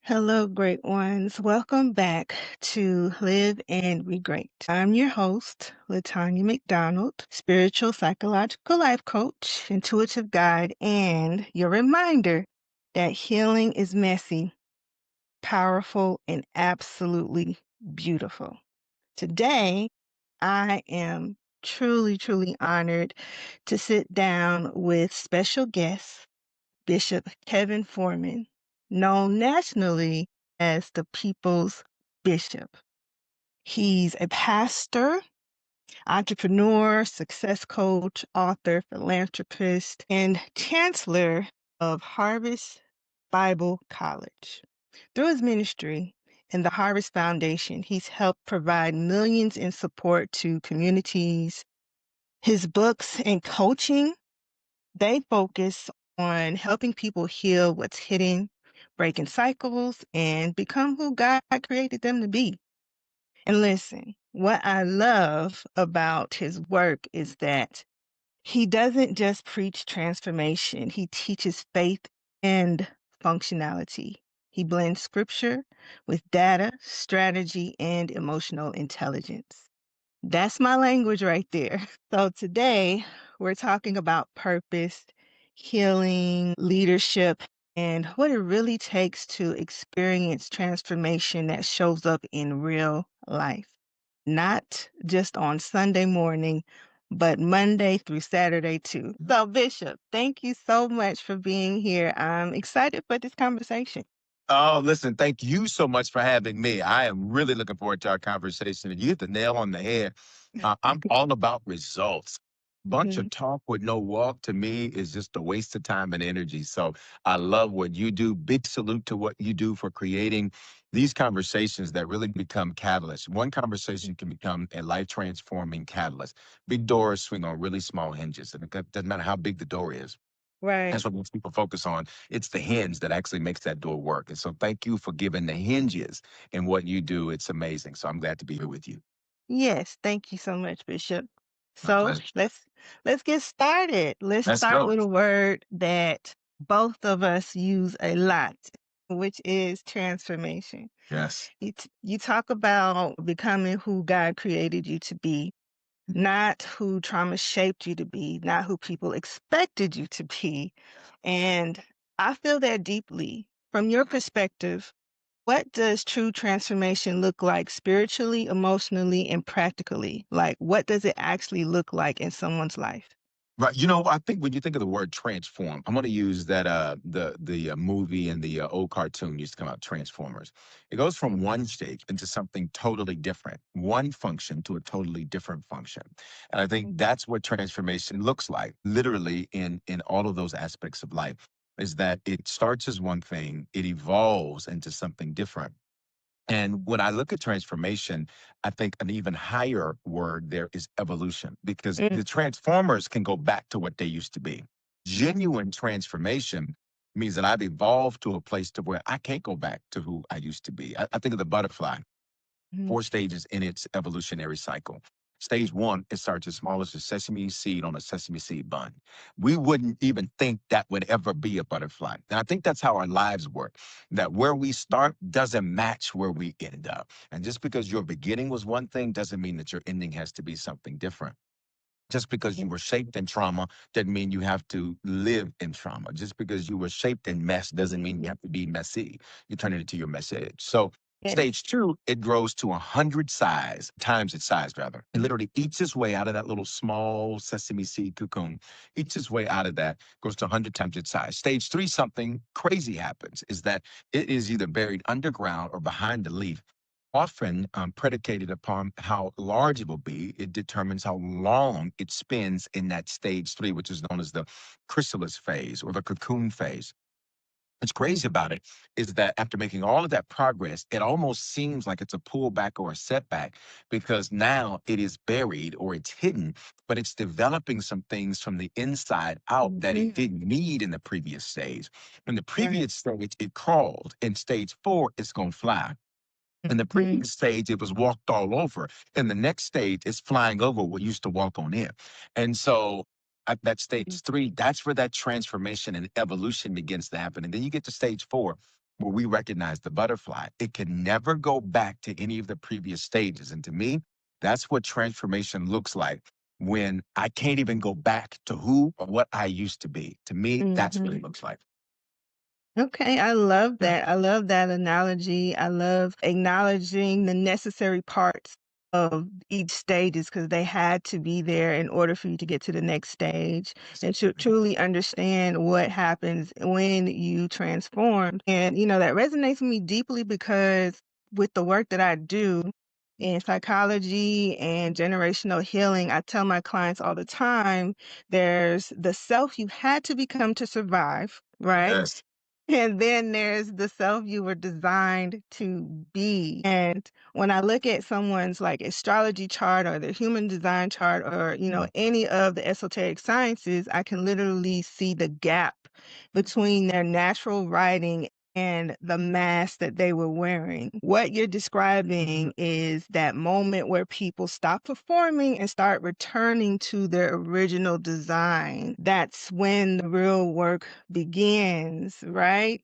Hello, great ones. Welcome back to Live and Be Great. I'm your host, Latanya McDonald, spiritual psychological life coach, intuitive guide, and your reminder that healing is messy, powerful, and absolutely beautiful. Today, I am truly honored to sit down with special guest Bishop Kevin Foreman, known nationally as the People's Bishop. He's a pastor, entrepreneur, success coach, author, philanthropist, and chancellor of Harvest Bible College. Through his ministry and the Harvest Foundation, he's helped provide millions in support to communities. His books and coaching, they focus on helping people heal what's hidden, breaking cycles, and become who God created them to be. And listen, what I love about his work is that he doesn't just preach transformation, he teaches faith and functionality. He blends scripture with data, strategy, and emotional intelligence. That's my language right there. So today we're talking about purpose, healing, leadership, and what it really takes to experience transformation that shows up in real life. Not just on Sunday morning, but Monday through Saturday too. So Bishop, thank you so much for being here. I'm excited for this conversation. Oh, listen, thank you so much for having me. I am really looking forward to our conversation. And you hit the nail on the head. I'm all about results. Bunch Mhm. of talk with no walk to me is just a waste of time and energy. So I love what you do. Big salute to what you do for creating these conversations that really become catalysts. One conversation can become a life transforming catalyst. Big doors swing on really small hinges, and it doesn't matter how big the door is. Right. That's what most people focus on. It's the hinge that actually makes that door work. And so thank you for giving the hinges in what you do. It's amazing. So I'm glad to be here with you. Yes, thank you so much, Bishop. My So pleasure. let's get started. Let's Let's start go. with a word that both of us use a lot, which is transformation. Yes. You talk about becoming who God created you to be, not who trauma shaped you to be, not who people expected you to be. And I feel that deeply. From your perspective, what does true transformation look like spiritually, emotionally, and practically? Like, what does it actually look like in someone's life? Right. I think when you think of the word transform, I'm going to use that the movie and the old cartoon used to come out, Transformers. It goes from one stage into something totally different, one function to a totally different function. And I think Mhm. that's what transformation looks like, literally in all of those aspects of life, is that it starts as one thing, it evolves into something different. And when I look at transformation, I think an even higher word there is evolution, because Mm, the transformers can go back to what they used to be. Genuine transformation means that I've evolved to a place to where I can't go back to who I used to be. I think of the butterfly. mhm, 4 stages in its evolutionary cycle. Stage one, it starts as small as a sesame seed on a sesame seed bun. We wouldn't even think that would ever be a butterfly. And I think that's how our lives work, that where we start doesn't match where we end up. And just because your beginning was one thing doesn't mean that your ending has to be something different. Just because mm, you were shaped in trauma doesn't mean you have to live in trauma. Just because you were shaped in mess doesn't mean you have to be messy. You turn it into your message. So yes. stage two, it grows to 100 times its size rather. It literally eats its way out of that little small sesame seed cocoon, eats its way out of that, goes to 100 times its size. Stage three, something crazy happens, is that it is either buried underground or behind the leaf. Often predicated upon how large it will be, it determines how long it spends in that stage three, which is known as the chrysalis phase or the cocoon phase. What's crazy about it is that after making all of that progress, it almost seems like it's a pullback or a setback, because now it is buried or it's hidden, but it's developing some things from the inside out that it Mhm. didn't need in the previous stage. In the Right. previous stage, it crawled. In stage four, it's going to fly. In the Mhm. previous stage, it was walked all over. In the next stage, it's flying over what used to walk on it. And so at that stage three, that's where that transformation and evolution begins to happen. And then you get to stage four. where we recognize the butterfly, it can never go back to any of the previous stages. And to me, that's what transformation looks like when I can't even go back to who or what I used to be. To me, that's what Mhm. it looks like. Okay, I love that. I love that analogy. I love acknowledging the necessary parts of each stages because they had to be there in order for you to get to the next stage and to truly understand what happens when you transform. And, that resonates with me deeply because with the work that I do in psychology and generational healing, I tell my clients all the time, there's the self you had to become to survive, right? Yes. And then there's the self you were designed to be. And when I look at someone's like astrology chart or their human design chart or, any of the esoteric sciences, I can literally see the gap between their natural writing and the mask that they were wearing. What you're describing is that moment where people stop performing and start returning to their original design. That's when the real work begins, right?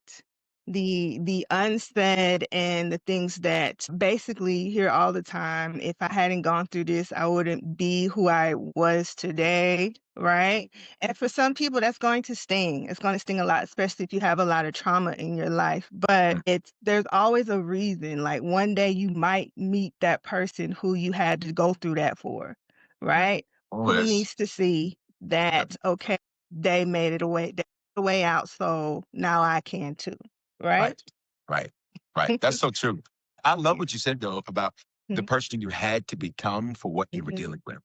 The unsaid and the things that basically you hear all the time. If I hadn't gone through this, I wouldn't be who I was today, right? And for some people, that's going to sting. It's going to sting a lot, especially if you have a lot of trauma in your life. But there's always a reason. Like one day you might meet that person who you had to go through that for, right? Oh, Who yes. needs to see that, okay, they made it away, they made a way out, so now I can too, right? Right. Right. Right. That's so true. I love Yeah. what you said though about the Mhm. person you had to become for what you were Mhm. dealing with.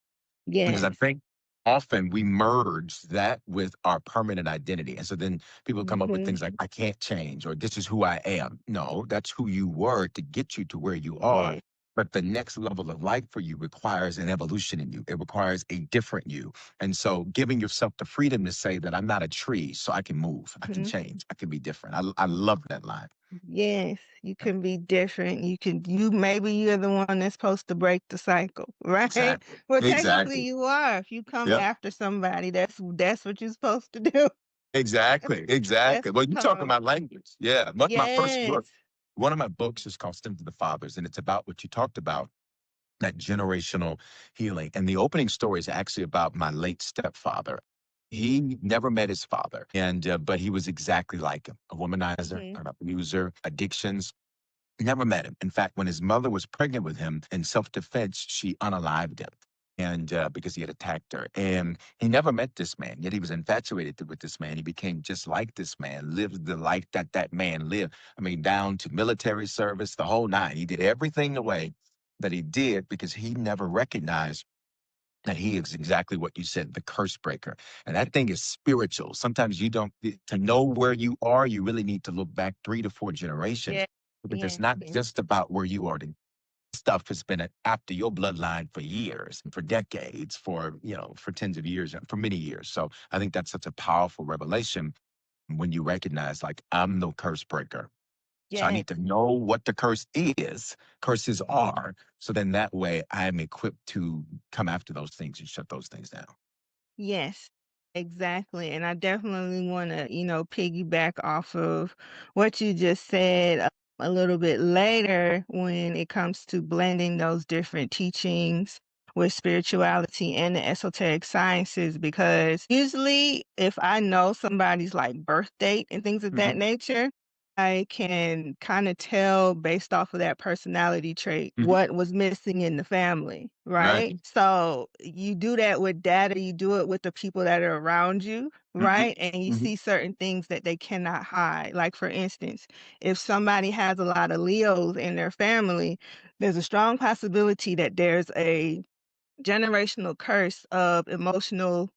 Because I Yes. think often we merge that with our permanent identity. And so then people come up with Mhm. things like, I can't change, or this is who I am. No, that's who you were to get you to where you are. Yes. But the next level of life for you requires an evolution in you. It requires a different you. And so giving yourself the freedom to say that I'm not a tree, so I can move, I can Mhm. change, I can be different. I love that line. Yes, you can be different. Maybe you're the one that's supposed to break the cycle, right? Exactly. Well, technically Exactly. you are. If you come Yep. after somebody, that's what you're supposed to do. Exactly, That's exactly. Well, you talking called. about language. Yeah. My first book, Yes. one of my books is called Stems to the Fathers, and it's about what you talked about, that generational healing. And the opening story is actually about my late stepfather. He never met his father, and but he was exactly like him, a womanizer, Mhm. an abuser, addictions. Never met him. In fact, when his mother was pregnant with him in self defense, she unalived him. And because he had attacked her. And he never met this man, yet he was infatuated with this man. He became just like this man, lived the life that that man lived. I mean, down to military service, the whole nine. He did everything the way that he did because he never recognized that he is exactly what you said, the curse breaker. And that thing is spiritual. Sometimes you don't, to know where you are, you really need to look back 3 to 4 generations Yeah. because it's Yeah. not Yeah. just about where you are. Stuff has been after your bloodline for years, for decades, for tens of years, for many years. So I think that's such a powerful revelation when you recognize, like, I'm no curse breaker. So I Yes. need to know what the curses are. So then that way I'm equipped to come after those things and shut those things down. Yes, exactly. And I definitely want to, piggyback off of what you just said a little bit later when it comes to blending those different teachings with spirituality and the esoteric sciences. Because usually, if I know somebody's like birth date and things of that Mhm. nature, I can kind of tell based off of that personality trait Mhm. what was missing in the family, Right. right? So you do that with data, you do it with the people that are around you, Mhm. right? And you Mhm. see certain things that they cannot hide. Like, for instance, if somebody has a lot of Leos in their family, there's a strong possibility that there's a generational curse of emotional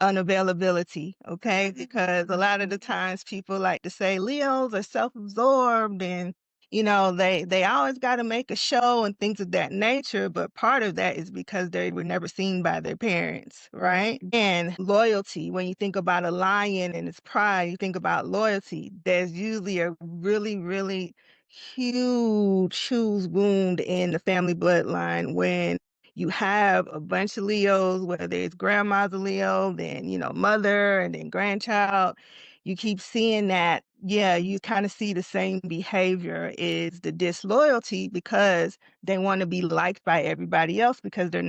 unavailability, okay? Because a lot of the times people like to say Leos are self-absorbed and they always got to make a show and things of that nature, but part of that is because they were never seen by their parents, right? And loyalty, when you think about a lion and its pride, you think about loyalty. There's usually a really, really huge wound in the family bloodline when you have a bunch of Leos, whether it's grandma's a Leo, then, mother and then grandchild. you keep seeing that, yeah, you kind of see the same behavior is the disloyalty because they want to be liked by everybody else because they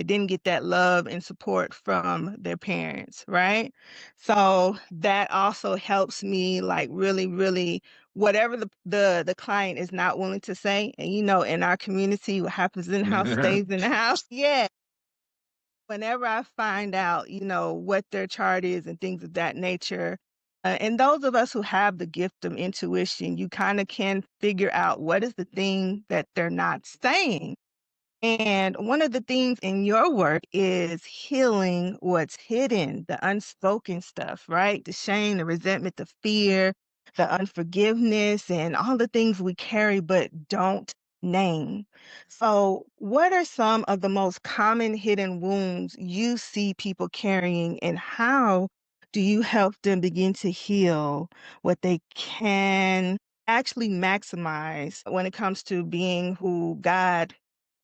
didn't get that love and support from their parents, right? So that also helps me like really, really whatever the client is not willing to say. And in our community, what happens in the house stays in the house. Yeah. Whenever I find out, what their chart is and things of that nature, and those of us who have the gift of intuition, you kind of can figure out what is the thing that they're not saying. And one of the things in your work is healing what's hidden, the unspoken stuff, right? The shame, the resentment, the fear, the unforgiveness, and all the things we carry but don't name. So, what are some of the most common hidden wounds you see people carrying, and how do you help them begin to heal what they can actually maximize when it comes to being who God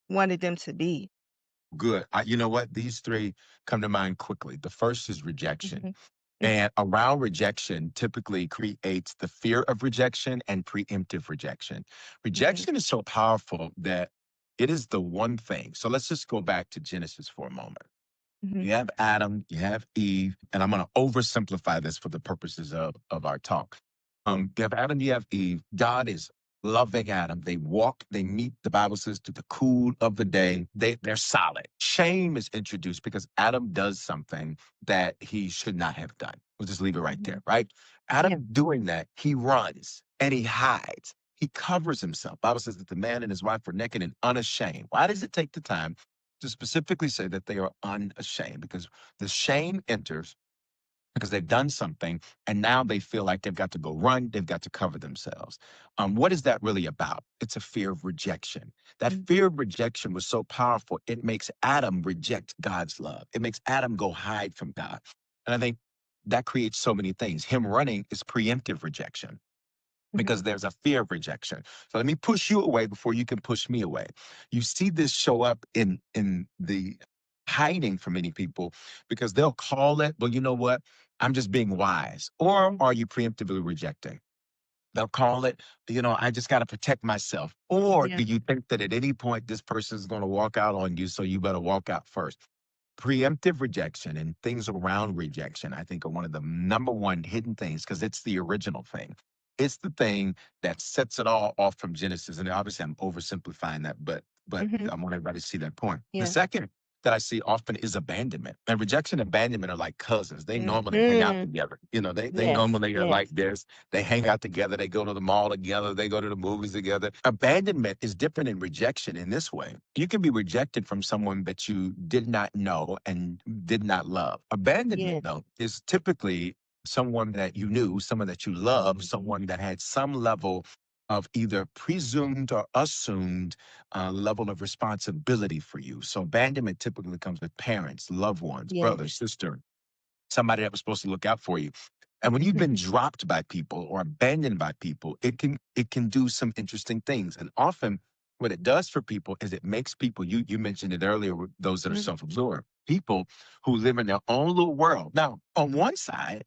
wanted them to be? Good. You know what? These three come to mind quickly. The first is rejection. Mhm. Mm, And around rejection typically creates the fear of rejection and preemptive rejection. mhm, Rejection is so powerful that it is the one thing. So let's just go back to Genesis for a moment. mhm, You have Adam, you have Eve, and I'm going to oversimplify this for the purposes of our talk. You have Adam, you have Eve. God is loving Adam. They walk, they meet, the Bible says, to the cool of the day. They're solid. Shame is introduced because Adam does something that he should not have done. We'll just leave it right there, mhm. right? Yeah. Adam doing that, he runs and he hides. He covers himself. Bible says that the man and his wife were naked and unashamed. Why does it take the time to specifically say that they are unashamed? Because the shame enters because they've done something and now they feel like they've got to go run, they've got to cover themselves. What is that really about? It's a fear of rejection. That Mm, fear of rejection was so powerful, it makes Adam reject God's love. It makes Adam go hide from God. And I think that creates so many things. Him running is preemptive rejection mhm. because there's a fear of rejection. So let me push you away before you can push me away. You see this show up in the hiding for many people because they'll call it, well, you know what? I'm just being wise. Or Mm, are you preemptively rejecting? They'll call it, I just got to protect myself. Or yeah. do you think that at any point this person is going to walk out on you, so you better walk out first? Preemptive rejection and things around rejection, I think, are one of the number one hidden things because it's the original thing. It's the thing that sets it all off from Genesis. And obviously, I'm oversimplifying that, but Mhm. I want everybody to see that point. The Yeah. second that I see often is abandonment. And rejection and abandonment are like cousins. They normally hang out Mhm. together. They Yes, normally are like yes. this. They hang out together. They go to the mall together. They go to the movies together. Abandonment is different in rejection in this way. You can be rejected from someone that you did not know and did not love. Abandonment, Yes. though, is typically someone that you knew, someone that you loved, someone that had some level of either presumed or assumed level of responsibility for you. So abandonment typically comes with parents, loved ones, Yes. brother, sister, somebody that was supposed to look out for you. And when you've been dropped by people or abandoned by people, it can do some interesting things. And often what it does for people is it makes people, you mentioned it earlier with those that are Mhm. self-absorbed, people who live in their own little world. Now, on one side,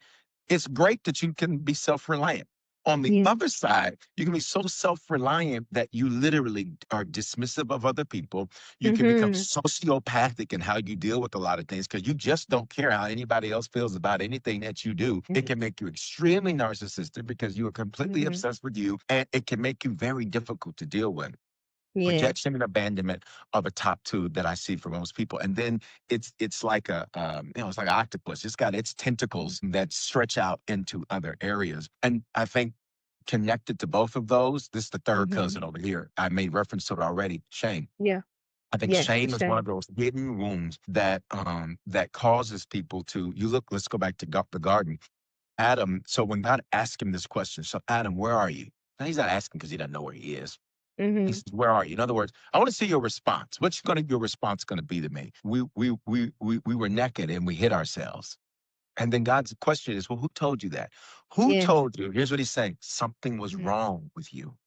it's great that you can be self-reliant. On the Yeah. other side, you can be so self-reliant that you literally are dismissive of other people. You can become Mhm. sociopathic in how you deal with a lot of things because you just don't care how anybody else feels about anything that you do. It Yes. can make you extremely narcissistic because you are completely Mhm. obsessed with you, and it can make you very difficult to deal with. Yeah. Rejection and abandonment are the top two that I see for most people. And then it's like it's like an octopus. It's got its tentacles that stretch out into other areas. And I think connected to both of those, this is the third Mhm. cousin over here. I made reference to it already. Shame. Yeah. I think Yes, the shame is one of shame. those hidden wounds that causes people to you look. Let's go back to the garden. Adam. So when God asked him this question, so Adam, where are you? Now he's not asking because he doesn't know where he is. He Mhm. says, "Where are you?" In other words, I want to see your response. What's your response going to be to me? We were naked and we hid ourselves. And then God's question is, well, who told you that? Who Yes. told you? Here's what he's saying: something was Mhm. wrong with you.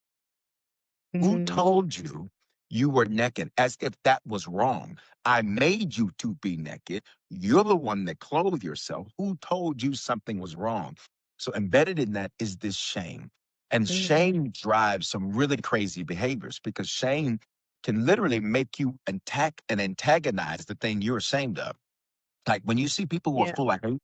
Who Mhm. told you you were naked, as if that was wrong. I made you to be naked. You're the one that clothed yourself. Who told you something was wrong? So embedded in that is this shame. And shame drives some really crazy behaviors, because shame can literally make you attack and antagonize the thing you're ashamed of. Like when you see people who are Yeah. full of hate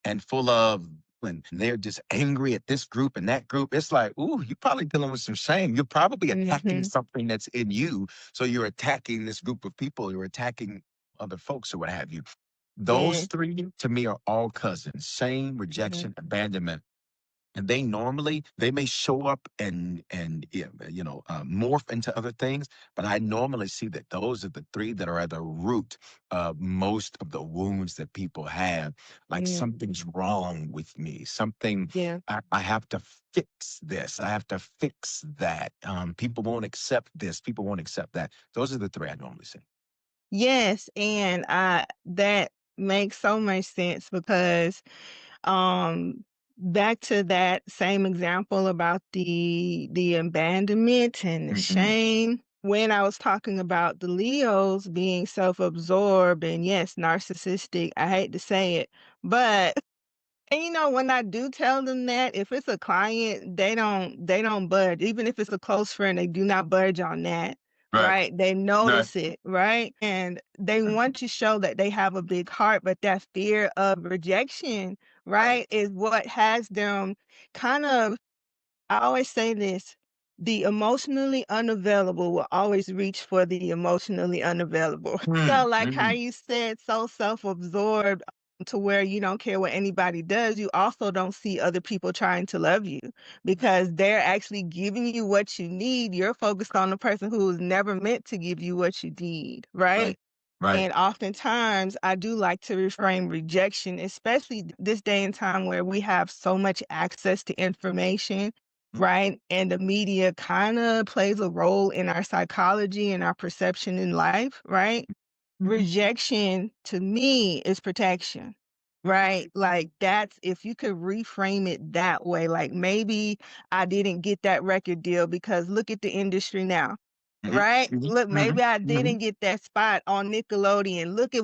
and full of, when they're just angry at this group and that group, it's like, ooh, you're probably dealing with some shame. You're probably attacking Mhm. something that's in you. So you're attacking this group of people, you're attacking other folks or what have you. Those Yeah. three to me are all cousins: shame, Mhm. rejection, abandonment. And they normally, they may show up and yeah, morph into other things, but I normally see that those are the three that are at the root of most of the wounds that people have. Like, Mm. something's wrong with me, something, Yeah. I have to fix this, I have to fix that. People won't accept this, people won't accept that. Those are the three I normally see. Yes, and I that makes so much sense because um back to that same example about the abandonment and the Hmm. shame, when I was talking about the Leos being self-absorbed and yes, narcissistic, I hate to say it, but and when I do tell them that, if it's a client, they don't budge. Even if it's a close friend, they do not budge on that, Right. right? They Right. notice it, right? And they want to show that they have a big heart, but that fear of rejection, Right. right, is what has them kind of, I always say this, the emotionally unavailable will always reach for the emotionally unavailable. So, Mm, like how mm, you said, so self-absorbed to where you don't care what anybody does, you also don't see other people trying to love you because they're actually giving you what you need. You're focused on the person who was never meant to give you what you need, right. right? Right. And oftentimes, I do like to reframe rejection, especially this day and time where we have so much access to information, right? And the media kind of plays a role in our psychology and our perception in life, right? Rejection to me is protection, right? Like that's if you could reframe it that way, like maybe I didn't get that record deal because look at the industry now. Mhm, Right? mhm, Look, mhm, maybe I mhm. didn't get that spot on Nickelodeon. Look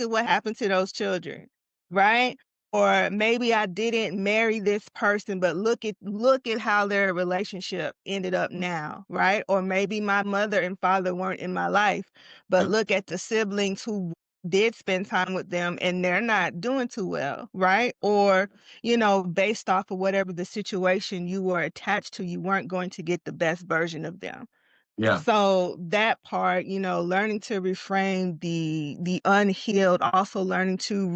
at what happened to those children, right? Or maybe I didn't marry this person, but look at how their relationship ended up now, right? Or maybe my mother and father weren't in my life, but Yep. look at the siblings who did spend time with them and they're not doing too well, right? Or, based off of whatever the situation you were attached to, you weren't going to get the best version of them. Yeah. So that part, learning to reframe the unhealed, also learning to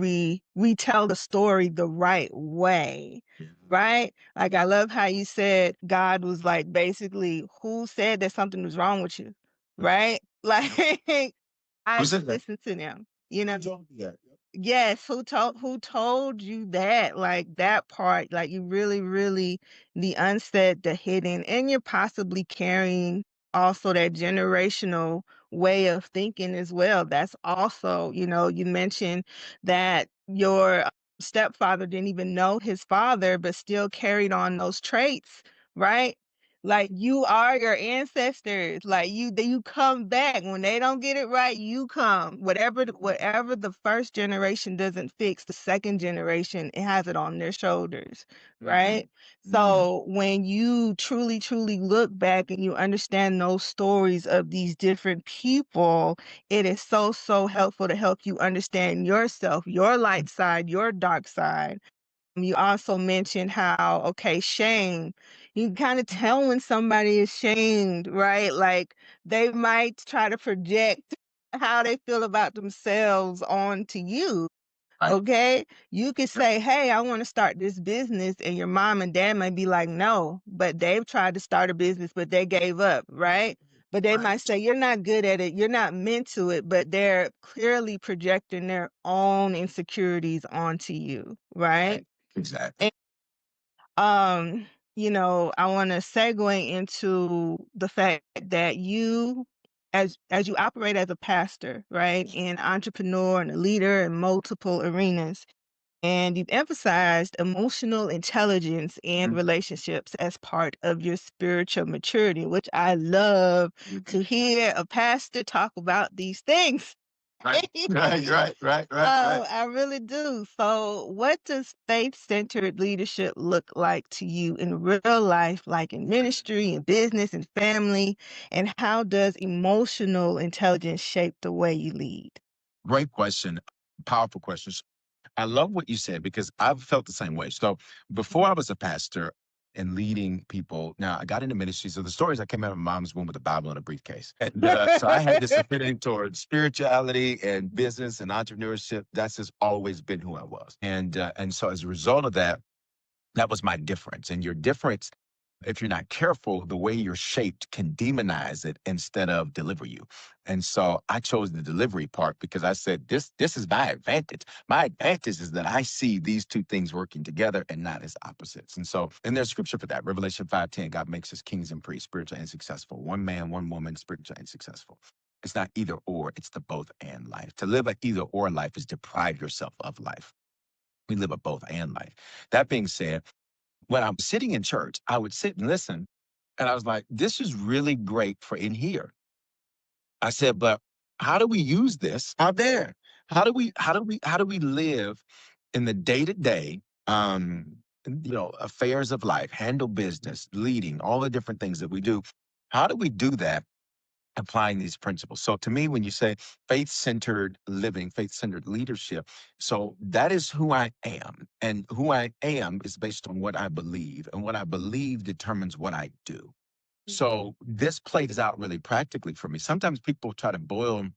retell the story the right way, Yeah. right? Like I love how you said God was like basically, who said that something was wrong with you, right? Like Who I said that? listen to them. Yeah. Yes, who told you that? Like that part, like you really, really the unsaid, the hidden, and you're possibly carrying also that generational way of thinking as well. That's also, you mentioned that your stepfather didn't even know his father, but still carried on those traits, right? Like you are your ancestors. Like you come back when they don't get it right. You come. Whatever the first generation doesn't fix, the second generation it has it on their shoulders, Mhm, right? mhm. So when you truly, truly look back and you understand those stories of these different people, it is so, so helpful to help you understand yourself, your light side, your dark side. You also mentioned how, okay, shame. You can kind of tell when somebody is shamed, right? Like they might try to project how they feel about themselves onto you. Right. Okay. You could say, hey, I want to start this business. And your mom and dad might be like, no, but they've tried to start a business, but they gave up, right? But they Right. might say, you're not good at it. You're not meant to it, but they're clearly projecting their own insecurities onto you, right? Right. Exactly. And, I want to segue into the fact that as you operate as a pastor, right, and entrepreneur and a leader in multiple arenas, and you've emphasized emotional intelligence and Mhm. relationships as part of your spiritual maturity, which I love to hear a pastor talk about these things. Right, right. I really do. So, what does faith-centered leadership look like to you in real life, like in ministry and business and family? And how does emotional intelligence shape the way you lead? Great question. Powerful questions. I love what you said because I've felt the same way. So before I was a pastor and leading people, now I got into ministry. So the stories I came out of my mom's womb with a Bible in a briefcase. And so I had this affinity towards spirituality and business and entrepreneurship. That's just always been who I was. And so as a result of that, that was my difference. And your difference, if you're not careful, the way you're shaped can demonize it instead of deliver you. And so I chose the delivery part because I said, this is my advantage. My advantage is that I see these two things working together and not as opposites. And so, and there's scripture for that. Revelation 5:10, God makes us kings and priests, spiritual and successful. One man, one woman, spiritual and successful. It's not either or, it's the both and life. To live an either or life is deprive yourself of life. We live a both and life. That being said, when I'm sitting in church, I would sit and listen. And I was like, this is really great for in here. I said, but how do we use this out there? How do we live in the day-to-day affairs of life, handle business, leading, all the different things that we do? How do we do that applying these principles? So to me, when you say faith-centered living, faith-centered leadership, so that is who I am. And who I am is based on what I believe. And what I believe determines what I do. So this plays out really practically for me. Sometimes people try to boil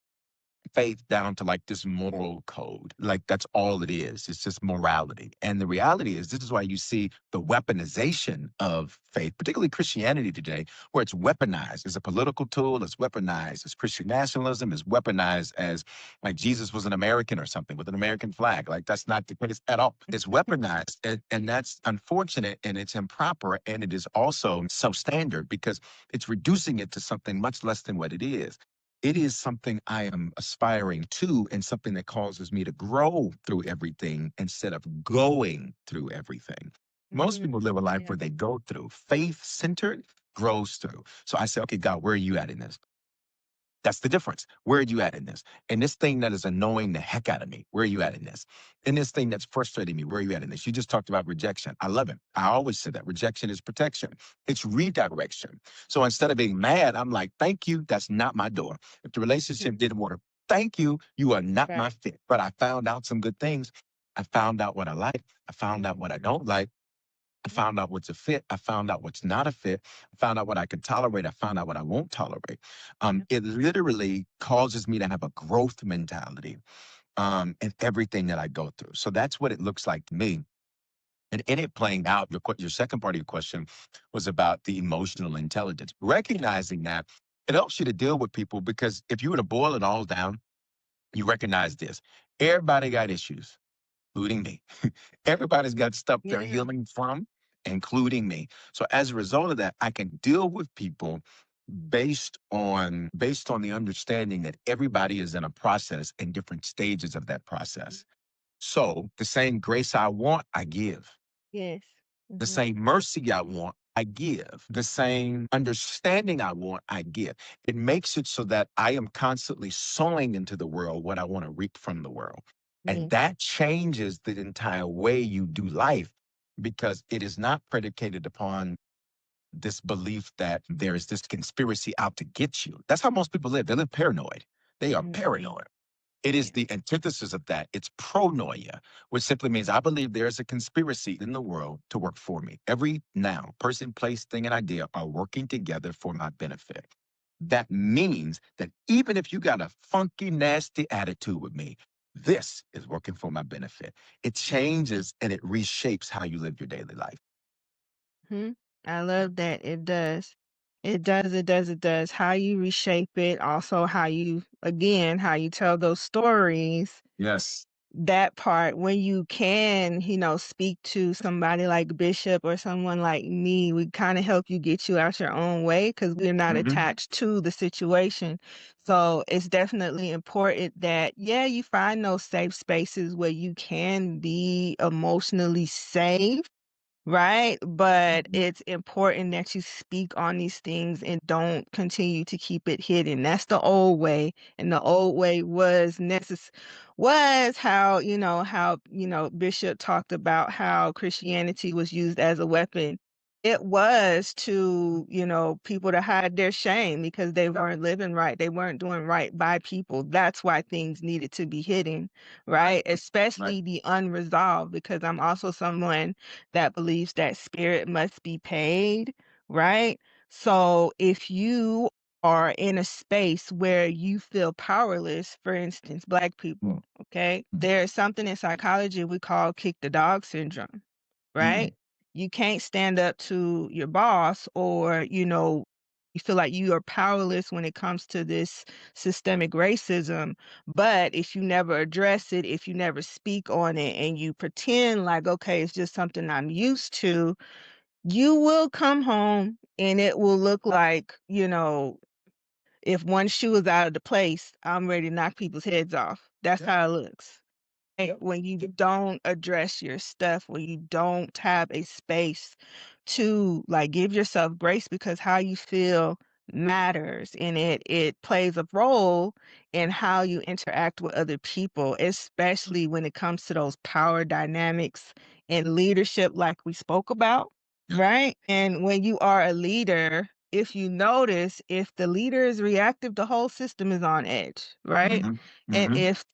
faith down to like this moral code. Like that's all it is. It's just morality. And the reality is, this is why you see the weaponization of faith, particularly Christianity today, where it's weaponized as a political tool, it's weaponized as Christian nationalism, it's weaponized as like Jesus was an American or something with an American flag. Like that's not the case at all. It's weaponized. And that's unfortunate and it's improper. And it is also substandard because it's reducing it to something much less than what it is. It is something I am aspiring to and something that causes me to grow through everything instead of going through everything. Most people live a life Yeah. where they go through. Faith centered grows through. So I say, okay, God, where are you at in this? That's the difference. Where are you at in this? And this thing that is annoying the heck out of me, where are you at in this? And this thing that's frustrating me, where are you at in this? You just talked about rejection. I love it. I always say that rejection is protection. It's redirection. So instead of being mad, I'm like, thank you. That's not my door. If the relationship didn't work, thank you. You are not my Right. fit. But I found out some good things. I found out what I like. I found out what I don't like. I found out what's a fit. I found out what's not a fit. I found out what I can tolerate. I found out what I won't tolerate. It literally causes me to have a growth mentality in everything that I go through. So that's what it looks like to me. And in it playing out, your second part of your question was about the emotional intelligence. Recognizing that it helps you to deal with people because if you were to boil it all down, you recognize this. Everybody got issues, including me. Everybody's got stuff they're Yeah. healing from, including me. So as a result of that, I can deal with people based on the understanding that everybody is in a process in different stages of that process. So the same grace I want, I give. Yes. The Mhm. same mercy I want, I give. The same understanding I want, I give. It makes it so that I am constantly sowing into the world what I want to reap from the world. And Yeah. that changes the entire way you do life because it is not predicated upon this belief that there is this conspiracy out to get you. That's how most people live. They live paranoid. They are Mhm. paranoid. It is Yeah. the antithesis of that. It's pronoia, which simply means I believe there is a conspiracy in the world to work for me. Every now, person, place, thing, and idea are working together for my benefit. That means that even if you got a funky, nasty attitude with me, this is working for my benefit. It changes and it reshapes how you live your daily life. Mhm. I love that. It does. It does, it does, it does. How you reshape it, also how you again, how you tell those stories Yes. that part, when you can, speak to somebody like Bishop or someone like me, we kind of help you get you out your own way because we're not attached to the situation. So it's definitely important that, yeah, you find those safe spaces where you can be emotionally safe. Right? But it's important that you speak on these things and don't continue to keep it hidden. That's the old way. And the old way was how Bishop talked about how Christianity was used as a weapon. It was to, people to hide their shame because they weren't living right. They weren't doing right by people. That's why things needed to be hidden, right? Especially the unresolved, because I'm also someone that believes that spirit must be paid, right? So if you are in a space where you feel powerless, for instance, Black people, okay, there's something in psychology we call kick the dog syndrome, right? You can't stand up to your boss, or, you feel like you are powerless when it comes to this systemic racism. But if you never address it, if you never speak on it, and you pretend like, okay, it's just something I'm used to, you will come home and it will look like, if one shoe is out of the place, I'm ready to knock people's heads off. That's how it looks. When you don't address your stuff, when you don't have a space to like give yourself grace, because how you feel matters, and it plays a role in how you interact with other people, especially when it comes to those power dynamics and leadership like we spoke about, right? And when you are a leader, if you notice, if the leader is reactive, the whole system is on edge, right? And if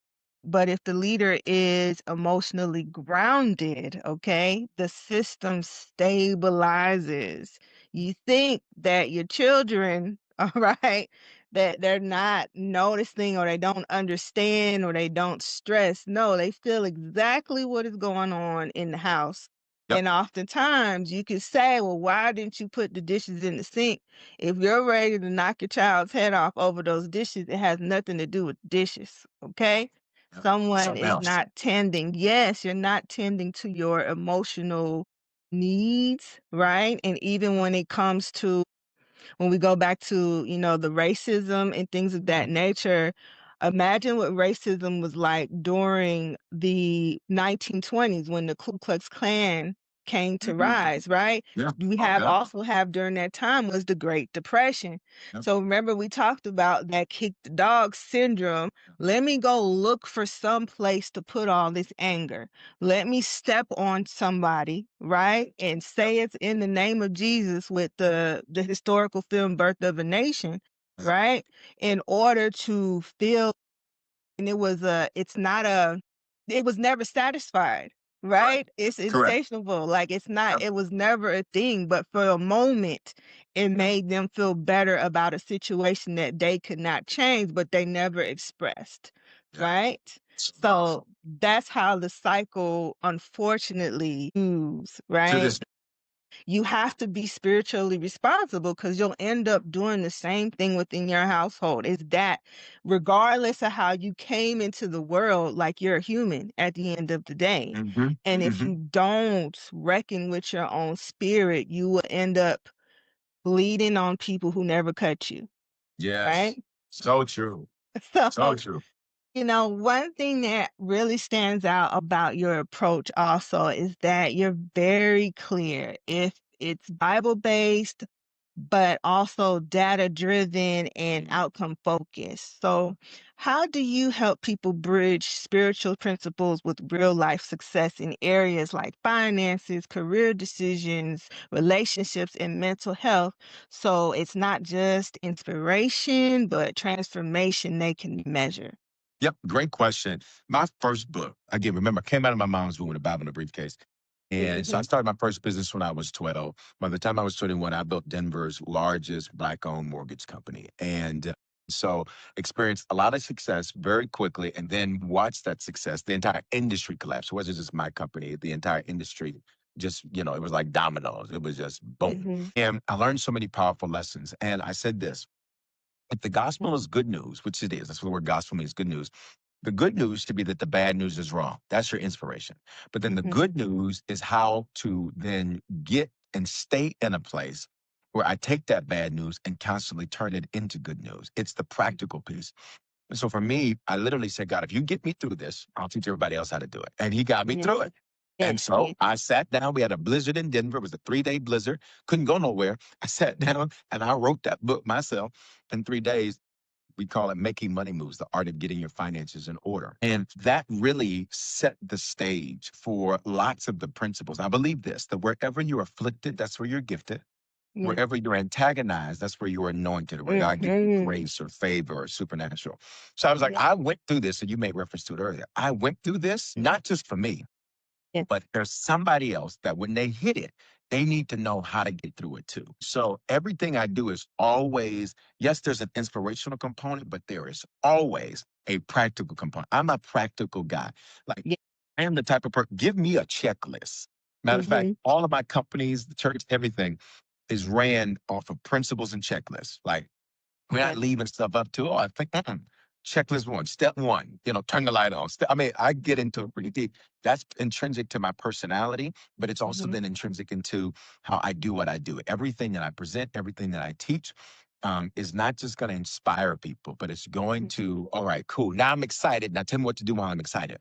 the leader is emotionally grounded, okay, the system stabilizes. You think that your children, all right, that they're not noticing, or they don't understand, or they don't stress. No, they feel exactly what is going on in the house. Yep. And oftentimes you could say, well, why didn't you put the dishes in the sink? If you're ready to knock your child's head off over those dishes, it has nothing to do with dishes, okay? Someone Something is else. not tending. Yes, you're not tending to your emotional needs, right? And even when it comes to, when we go back to, the racism and things of that nature, imagine what racism was like during the 1920s when the Ku Klux Klan came to rise, right? Yeah. We also have during that time was the Great Depression. Yep. So remember, we talked about that kick the dog syndrome. Let me go look for some place to put all this anger. Let me step on somebody, right? And say it's in the name of Jesus with the historical film Birth of a Nation, right? In order to feel, and it was never satisfied, right? It's Correct. insatiable. Like it was never a thing, but for a moment it made them feel better about a situation that they could not change, but they never expressed, right? So that's how the cycle unfortunately moves, To right? this You have to be spiritually responsible because you'll end up doing the same thing within your household. Is that regardless of how you came into the world, like you're a human at the end of the day. And if you don't reckon with your own spirit, you will end up bleeding on people who never cut you, Yes. right? So true. So So true. one thing that really stands out about your approach also is that you're very clear. If it's Bible based, but also data driven and outcome focused. So, how do you help people bridge spiritual principles with real life success in areas like finances, career decisions, relationships, and mental health? So, it's not just inspiration, but transformation they can measure. Yep, great question. My first book, again, remember, came out of my mom's womb with a Bible in a briefcase. And so I started my first business when I was 12. By the time I was 21, I built Denver's largest Black-owned mortgage company. And so experienced a lot of success very quickly, and then watched that success, the entire industry collapse. It wasn't just my company, the entire industry just, it was like dominoes. It was just boom. And I learned so many powerful lessons. And I said this, if the gospel is good news, which it is, that's what the word gospel means, good news, The good news should be that the bad news is wrong. That's your inspiration. But then the Mhm. good news is how to then get and stay in a place where I take that bad news and constantly turn it into good news. It's the practical piece. And so for me, I literally said, God, if you get me through this, I'll teach everybody else how to do it. And he got me Yes. through it. And Yes. so Yes. I sat down. We had a blizzard in Denver. It was a 3-day blizzard. Couldn't go nowhere. I sat down and I wrote that book myself in 3 days. We call it Making Money Moves, the art of getting your finances in order. And that really set the stage for lots of the principles. I believe this, that wherever you're afflicted, that's where you're gifted. Yes. Wherever you're antagonized, that's where you're anointed, where God gives you Mhm. grace or favor or supernatural. So I was like, Yeah. I went through this, and you made reference to it earlier. I went through this not just for me, Yes. but there's somebody else that when they hit it, they need to know how to get through it too. So everything I do is always, yes, there's an inspirational component, but there is always a practical component. I'm a practical guy. Like, Yeah. I am the type of person, give me a checklist. Matter of fact, Mhm. all of my companies, the church, everything is ran off of principles and checklists. Like, we're not Yeah. leaving stuff up to, oh, I think, checklist one, step one, turn the light on. I mean, I get into it pretty deep. That's intrinsic to my personality, but it's also Mhm. then intrinsic into how I do what I do. Everything that I present, everything that I teach, is not just going to inspire people, but it's going Mhm. to, all right, cool. Now I'm excited. Now tell me what to do while I'm excited.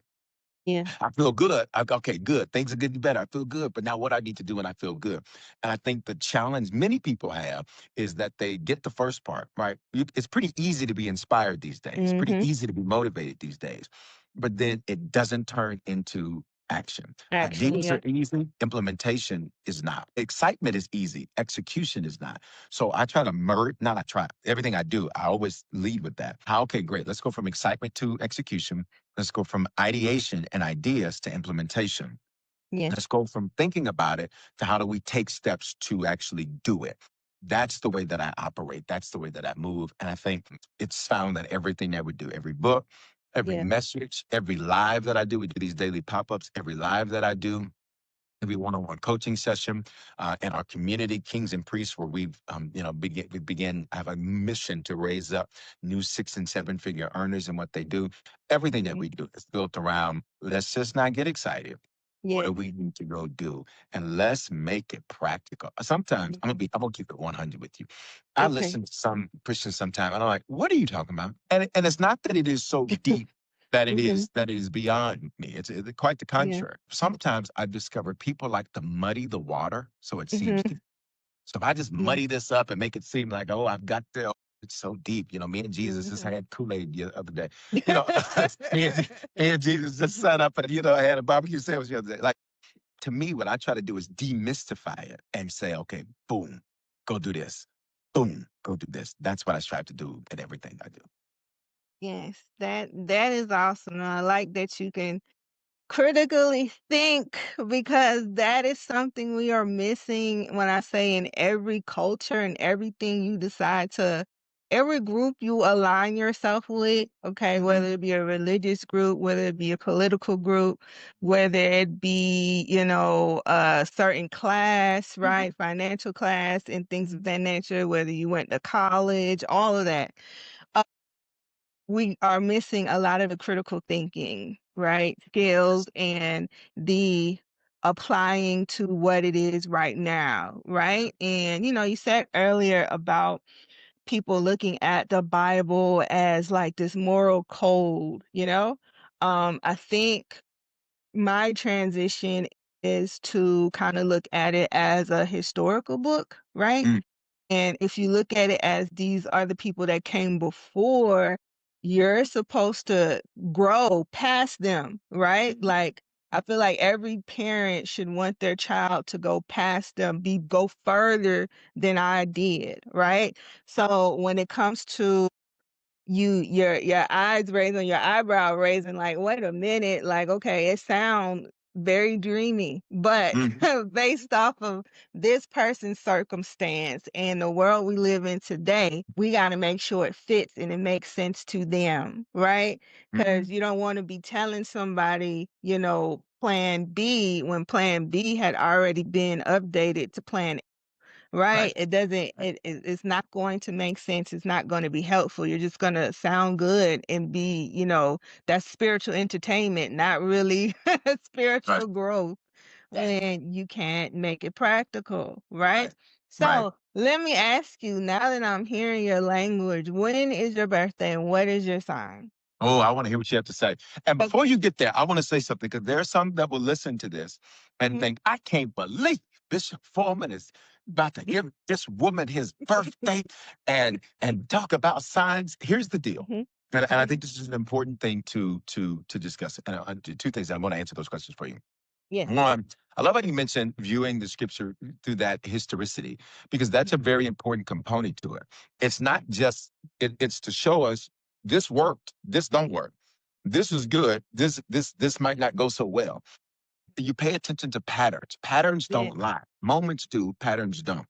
Yeah. I feel good. Okay, good. Things are getting better. I feel good. But now what I need to do when I feel good? And I think the challenge many people have is that they get the first part, right? It's pretty easy to be inspired these days, pretty Mhm. easy to be motivated these days. But then it doesn't turn into action. Action. Ideas are Yeah. easy, implementation is not. Excitement is easy, execution is not. So I try to merge, not I try, everything I do, I always lead with that. Okay, great. Let's go from excitement to execution. Let's go from ideation and ideas to implementation. Yes. Let's go from thinking about it to how do we take steps to actually do it. That's the way that I operate. That's the way that I move. And I think it's found that everything that we do, every book, every Yeah. message, every live that I do, we do these daily pop ups, every live that I do, every one-on-one coaching session in our community, Kings and Priests, where we begin. I have a mission to raise up new 6 and 7 figure earners in what they do. Everything that Mhm. we do is built around. Let's just not get excited. What do Yes. we need to go do? And let's make it practical. Sometimes Mhm. I'm gonna keep it 100 with you. I Okay. listen to some Christians sometimes, and I'm like, what are you talking about? And it's not that it is so deep Mhm. that it is beyond me. It's quite the Yeah. contrary. Sometimes I've discovered people like to muddy the water so it seems Mhm. deep. So if I just Yeah. muddy this up and make it seem like, oh, I've got the it's so deep. Me and Jesus just Mhm. had Kool-Aid the other day. You know, me and, me and Jesus just sat up and I had a barbecue sandwich the other day. Like, to me, what I try to do is demystify it and say, okay, boom, go do this. Boom, go do this. That's what I strive to do in everything I do. Yes. That is awesome. I like that you can critically think because that is something we are missing when I say in every culture and everything you decide to every group you align yourself with, okay, whether it be a religious group, whether it be a political group, whether it be, a certain class, right, financial class and things of that nature, whether you went to college, all of that. We are missing a lot of the critical thinking, right? Skills and the applying to what it is right now, right? And, you said earlier about people looking at the Bible as like this moral code, you know? I think my transition is to kind of look at it as a historical book, right? Mm, And if you look at it as these are the people that came before, you're supposed to grow past them, right? Like, I feel like every parent should want their child to go past them, go further than I did, right? So when it comes to your eyes raising, your eyebrow raising, like, "Wait a minute," like, "Okay, it sounds very dreamy," but mm, based off of this person's circumstance and the world we live in today, we gotta make sure it fits and it makes sense to them, right? Because you don't wanna be telling somebody, plan B when plan B had already been updated to plan right? Right. It doesn't, it's not going to make sense. It's not going to be helpful. You're just going to sound good and be, that's spiritual entertainment, not really Right. spiritual growth. And you can't make it practical, right? Right. So let me ask you, now that I'm hearing your language, when is your birthday and what is your sign? Oh, I want to hear what you have to say. And Okay. before you get there, I want to say something because there are some that will listen to this and Mhm. think, I can't believe Bishop Foreman is about to give this woman his birthday and talk about signs. Here's the deal. Mhm. And I Mhm. think this is an important thing to discuss. And two things I want to answer those questions for you. Yes. One, I love how you mentioned viewing the scripture through that historicity, because that's a very important component to it. It's not just it's to show us this worked, this don't work. This is good. This might not go so well. You pay attention to patterns. Patterns Yeah. don't lie. Moments do, patterns don't.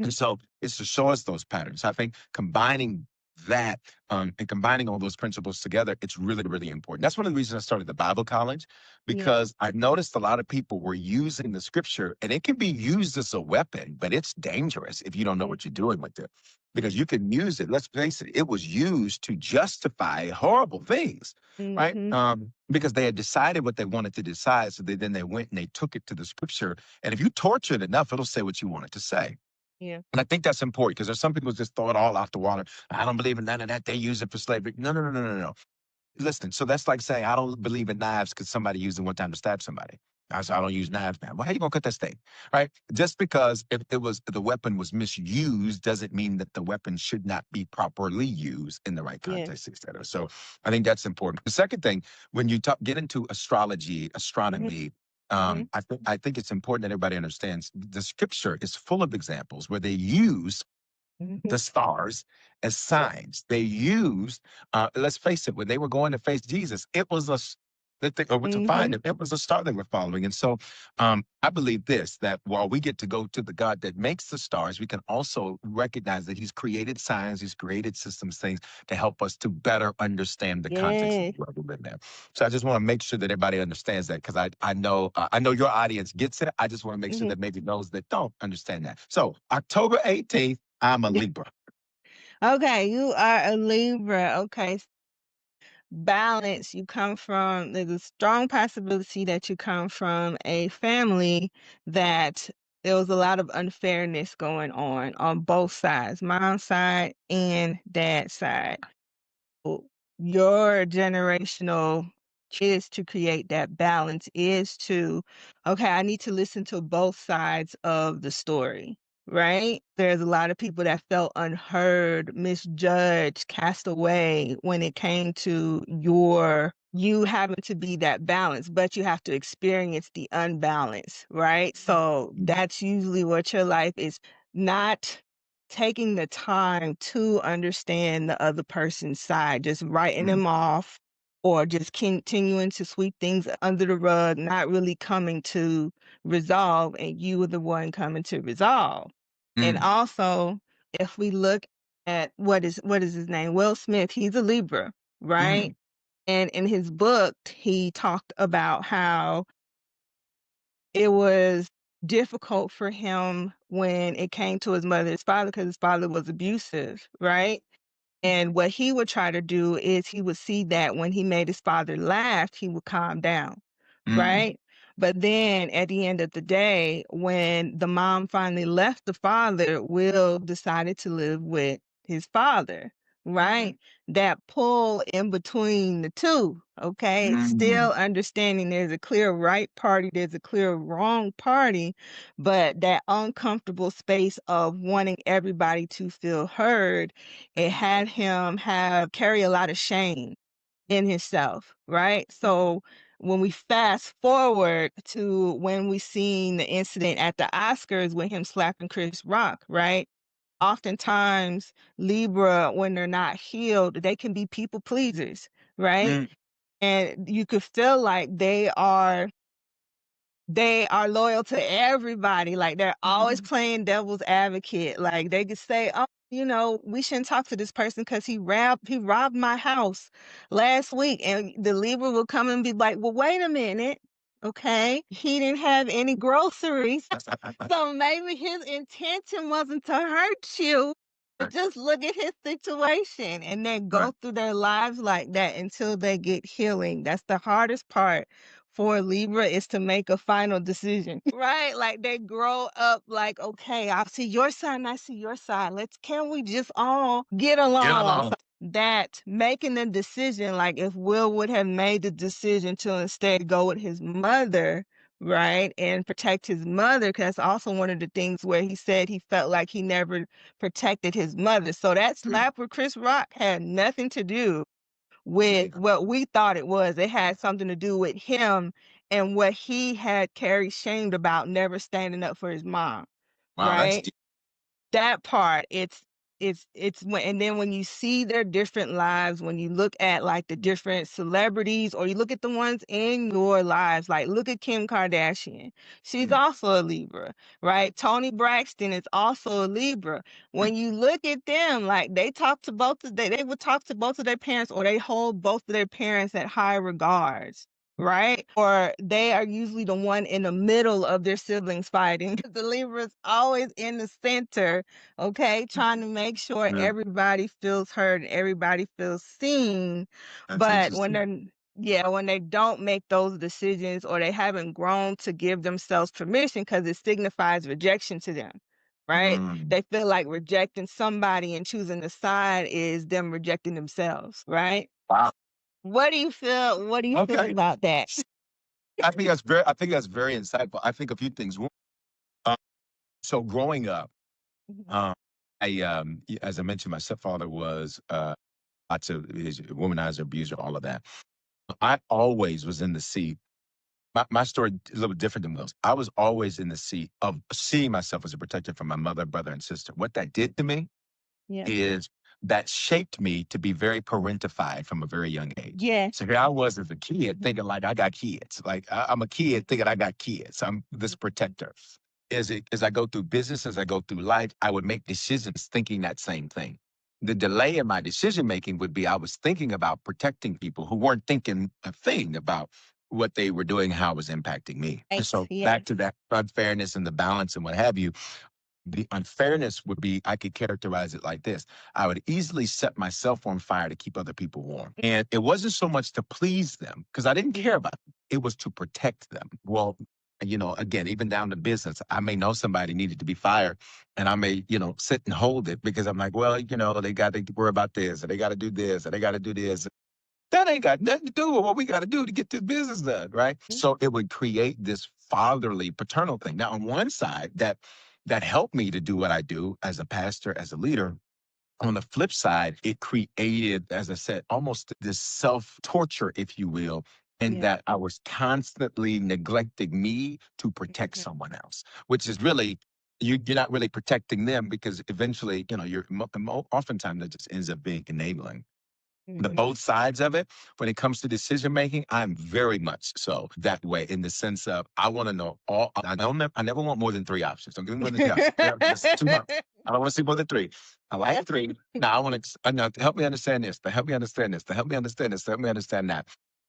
And Mhm. so it's to show us those patterns. I think combining that and combining all those principles together, it's really, really important. That's one of the reasons I started the Bible college, Yeah. because I noticed a lot of people were using the scripture and it can be used as a weapon, but it's dangerous if you don't know Yeah. what you're doing with it. Yeah. Because you can use it, let's face it, it was used to justify horrible things, right? Mhm. Because they had decided what they wanted to decide. So then they went and they took it to the scripture. And if you torture it enough, it'll say what you want it to say. Yeah. And I think that's important because there's some people just throw it all out the water. I don't believe in none of that. They use it for slavery. No, no, no, no, no, no. Listen, so that's like saying I don't believe in knives because somebody used it one time to stab somebody. I said I don't use knives, man. Well, how you gonna cut that steak, right? Just because if it was the weapon was misused doesn't mean that the weapon should not be properly used in the right Yeah. context, etc. So I think that's important. The second thing, when you get into astrology, Mhm. astronomy, Mhm. I think it's important that everybody understands the scripture is full of examples where they use Mhm. the stars as Yeah. signs. They used, let's face it, when they were going to face Jesus, it was that they, or to find Mhm. him, it was a star they were following. And so I believe this, that while we get to go to the God that makes the stars, we can also recognize that he's created signs, he's created systems, things to help us to better understand the context of Yeah. the world we live in. So I just want to make sure that everybody understands that because I know your audience gets it. I just want to make sure Mhm. that maybe those that don't understand that. So October 18th, I'm a Libra. Okay, you are a Libra. Okay. Balance, you come from, there's a strong possibility that you come from a family that there was a lot of unfairness going on both sides, mom's side and dad's side. Your generational is to create that balance, is to, okay, I need to listen to both sides of the story, right? There's a lot of people that felt unheard, misjudged, cast away when it came to you having to be that balance, but you have to experience the unbalance, right? So that's usually what your life is, not taking the time to understand the other person's side, just writing Mm, them off or just continuing to sweep things under the rug, not really coming to resolve, and you were the one coming to resolve. And mm, also, if we look at what is his name? Will Smith, he's a Libra, right? mm, And in his book, he talked about how it was difficult for him when it came to his mother, his father, because his father was abusive, right? And what he would try to do is he would see that when he made his father laugh, he would calm down, mm, right? But then at the end of the day, when the mom finally left the father, Will decided to live with his father, right? That pull in between the two, okay? mm, Still understanding there's a clear right party, there's a clear wrong party, but that uncomfortable space of wanting everybody to feel heard, it had him have carry a lot of shame in himself, right? So when we fast forward to when we seen the incident at the Oscars with him slapping Chris Rock, right? Oftentimes Libra, when they're not healed, they can be people pleasers, right? mm, And you could feel like they are loyal to everybody, like, they're always playing devil's advocate, like, they could say, "Oh, we shouldn't talk to this person because he robbed my house last week," and the Libra will come and be like, "Well, wait a minute. Okay. He didn't have any groceries. So maybe his intention wasn't to hurt you, but just look at his situation and then go Right. through their lives like that until they get healing. That's the hardest part for a Libra is to make a final decision, right? Like they grow up like, okay, I see your side and I see your side. Can we just all get Get along? along. That making the decision, like if Will would have made the decision to instead go with his mother, right, and protect his mother, because that's also one of the things where he said he felt like he never protected his mother. So that slap with Chris Rock had nothing to do with what we thought it was. It had something to do with him and what he had carried shamed about never standing up for his mom, Wow, that's right? deep. That part, it's when and then when you see their different lives, when you look at, like, the different celebrities or you look at the ones in your lives, like, look at Kim Kardashian. She's Mm, also a Libra, right? Tony Braxton is also a Libra. mm, When you look at them, like, they would talk to both of their parents or they hold both of their parents at high regards, right? Or they are usually the one in the middle of their siblings fighting. The Libra's always in the center, okay, trying to make sure mm. everybody feels heard and everybody feels seen. That's But interesting. when they don't make those decisions or they haven't grown to give themselves permission because it signifies rejection to them, right? Mm. They feel like rejecting somebody and choosing the side is them rejecting themselves, right? Wow. What do you feel Okay. about that? I think that's very insightful. I think a few things. One, uh, so growing up, Mhm. um, as I mentioned, my stepfather was lots of his womanizer, abuser, all of that. I always was in the seat. My story is a little bit different than most. I was always in the seat of seeing myself as a protector from my mother, brother, and sister. What that did to me Yeah. is that shaped me to be very parentified from a very young age. Yeah. So here I was as a kid thinking like I got kids. Like I'm a kid thinking I got kids. I'm this protector. As I go through business, as I go through life, I would make decisions thinking that same thing. The delay in my decision making would be I was thinking about protecting people who weren't thinking a thing about what they were doing, how it was impacting me. And Right. so back Yes. to that unfairness and the balance and what have you, the unfairness would be I could characterize it like this. I would easily set myself on fire to keep other people warm. And it wasn't so much to please them because I didn't care about it. It was to protect them. Well, again, even down to business, I may know somebody needed to be fired and I may, sit and hold it because I'm like, well, they got to worry about this or they got to do this or they got to do this. That ain't got nothing to do with what we got to do to get this business done, right? So it would create this fatherly, paternal thing. Now, on one side, that helped me to do what I do as a pastor, as a leader. On the flip side, it created, as I said, almost this self torture, if you will, in Yeah. that I was constantly neglecting me to protect Mhm. someone else, which is really, you're not really protecting them because eventually, oftentimes that just ends up being enabling the Mhm. both sides of it. When it comes to decision making, I'm very much so that way in the sense of I want to know all. I never want more than three options. Don't give me more than three options. Three options, that's too much. I don't want to see more than three. I like three. Now I want to now to help me understand this. To help me understand this. To help me understand this. To help me understand that.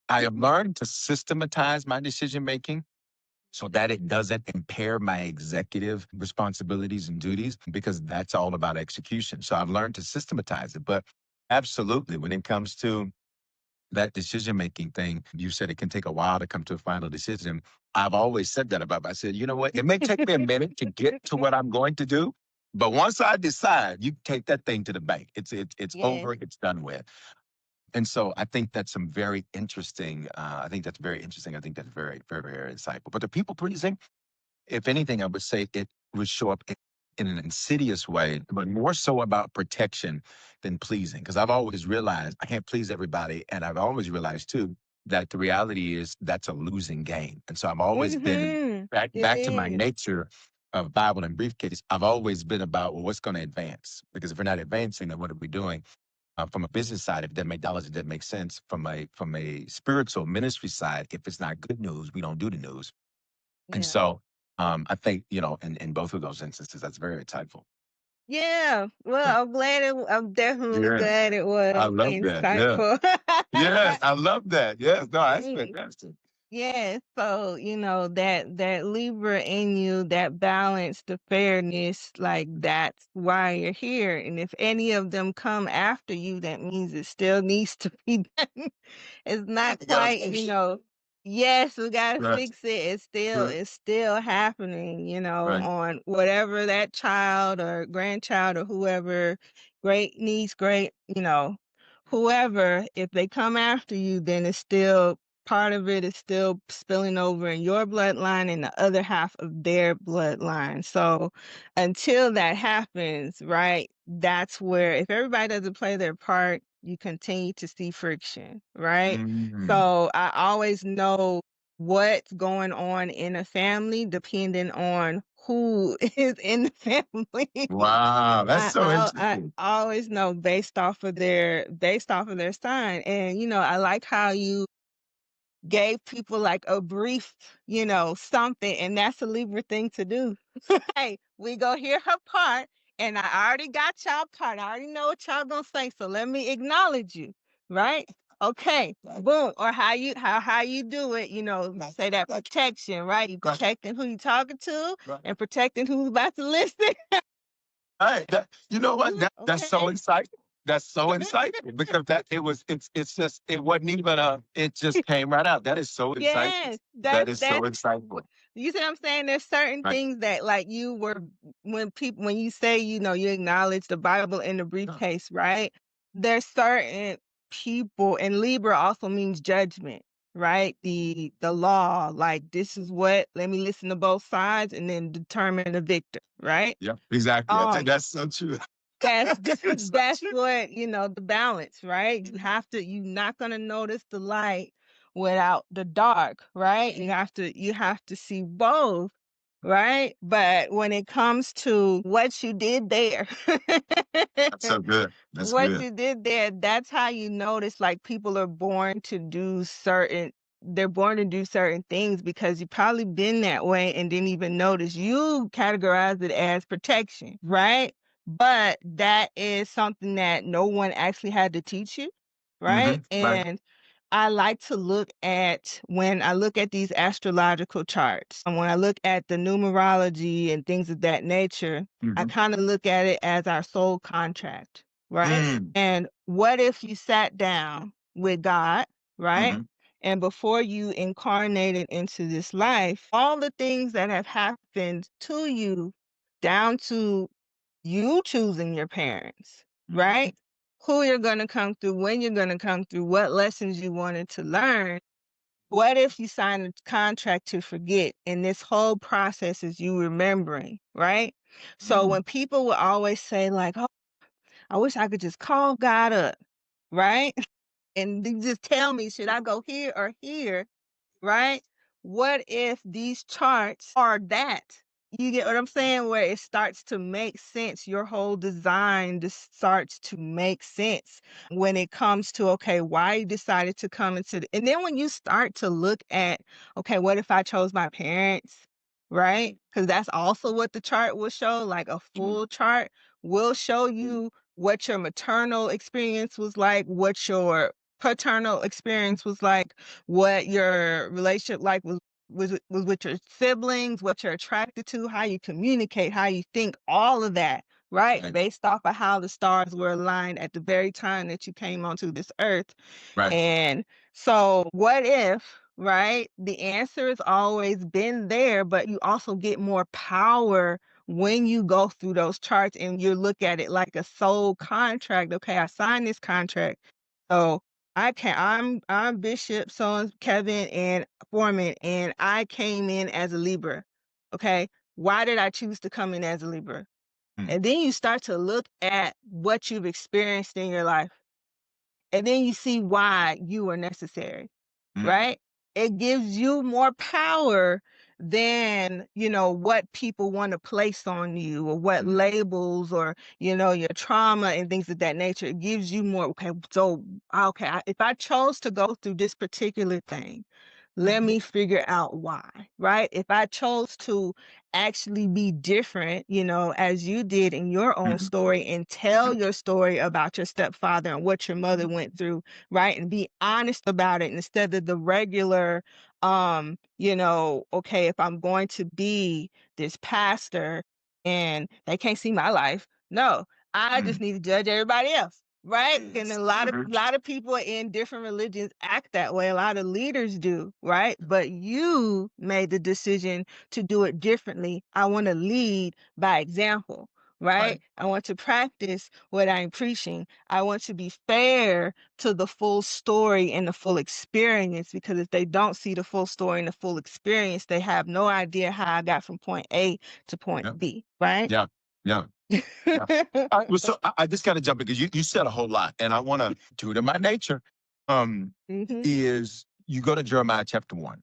I have learned to systematize my decision making so that it doesn't impair my executive responsibilities and duties because that's all about execution. So I've learned to systematize it. But absolutely, when it comes to that decision making thing, you said it can take a while to come to a final decision. I've always said that about. I said, you know what? It may take me a minute to get to what I'm going to do, but once I decide, you take that thing to the bank. It's Yes. over. It's done with. And so I think that's some very interesting. I think that's very interesting. I think that's very, very, very insightful. But the people pleasing, if anything, I would say it would show up in an insidious way, but more so about protection than pleasing. Because I've always realized I can't please everybody. And I've always realized too that the reality is that's a losing game. And so I've always been Mhm. It back to my is. nature of Bible and briefcase. I've always been about, well, what's going to advance? Because if we're not advancing, then what are we doing? From a business side, if it doesn't make dollars, it doesn't make sense. From a spiritual ministry side, if it's not good news, we don't do the news. And Yeah. so, I think, in both of those instances, that's very insightful. Yeah. Yeah. Well, I'm definitely Yeah. glad it I was love that. Yeah. insightful. Yes, I love that. Yes. No, that's Mm. fantastic. Yeah, so, that Libra in you, that balance, the fairness, like, that's why you're here, and if any of them come after you, that means it still needs to be done. It's not You gotta quite, fix it. yes, we gotta Right. fix it. Right. It's still happening, Right. on whatever that child or grandchild or whoever, great niece, great, whoever, if they come after you, then it's still part of it is still spilling over in your bloodline and the other half of their bloodline. So until that happens, right, that's where if everybody doesn't play their part, you continue to see friction, right? Mm. So I always know what's going on in a family depending on who is in the family. Wow, that's so I interesting. always know based off of their sign. And I like how you gave people like a brief, something, and that's a Libra thing to do. Hey, we go hear her part, and I already got y'all part. I already know what y'all gonna say, so let me acknowledge you, right? Okay, boom. Or how you do it, say that protection, right? You protecting who you talking to Right. and protecting who's about to listen. Right. You know what? That's so Okay. insightful. That's so insightful because it's just it wasn't even it just came right out. That is so insightful. Yes, That is so that's insightful. you see what I'm saying? There's certain Right. things that like you were when you say, you acknowledge the Bible in the Yeah. briefcase, right? There's certain people, and Libra also means judgment, right? The law, like this is what, let me listen to both sides and then determine the victor, right? Yeah. Exactly. I think Um, that's so true. that's It's so that's true. what, the balance, right? You're not gonna notice the light without the dark, right? You have to see both, right? But when it comes to what you did there, That's so good. That's what good. you did there, that's how you notice like people are born to do certain they're born to do certain things because you probably been that way and didn't even notice. You categorize it as protection, right? But that is something that no one actually had to teach you, right? Right. And I like to look at when I look at these astrological charts, and when I look at the numerology and things of that nature, I Hmm. kind of look at it as our soul contract, right? Mm. And what if you sat down with God, right? Hmm. And before you incarnated into this life, all the things that have happened to you, down to you choosing your parents, right? Who you're going to come through, when you're going to come through, what lessons you wanted to learn. What if you sign a contract to forget and this whole process is you remembering, right? So Mm. when people will always say like, "Oh, I wish I could just call God up," right? And they just tell me, should I go here or here? Right? What if these charts are that? You get what I'm saying? Where it starts to make sense. Your whole design just starts to make sense when it comes to, okay, why you decided to come into and then when you start to look at, okay, what if I chose my parents? Right? Because that's also what the chart will show, like a full chart will show you what your maternal experience was like, what your paternal experience was like, what your relationship like was with your siblings, what you're attracted to, how you communicate, how you think, all of that, right? Right. Based off of how the stars were aligned at the very time that you came onto this earth. Right. And so, what if, right? The answer has always been there, but you also get more power when you go through those charts and you look at it like a soul contract. Okay, I signed this contract. So I'm Bishop so Kevin and Foreman, and I came in as a Libra. Okay. Why did I choose to come in as a Libra? Mm. And then you start to look at what you've experienced in your life. And then you see why you are necessary, Mm. right? It gives you more power than, what people want to place on you or what labels or, your trauma and things of that nature. It gives you more. Okay. So, okay. If I chose to go through this particular thing, let me figure out why, right? If I chose to actually be different, as you did in your own story, and tell your story about your stepfather and what your mother went through, right? And be honest about it instead of the regular, okay, if I'm going to be this pastor and they can't see my life, no, I just need to judge everybody else. Right? And a lot of people in different religions act that way. A lot of leaders do, right? But you made the decision to do it differently. I want to lead by example, right? Right. I want to practice what I'm preaching. I want to be fair to the full story and the full experience, because if they don't see the full story and the full experience, they have no idea how I got from point A to point Yeah. B, right? Yeah. Yeah. Yeah. Well, so I just got to jump in because you said a whole lot, and I want to, true to my nature, Mhm. is you go to Jeremiah chapter 1.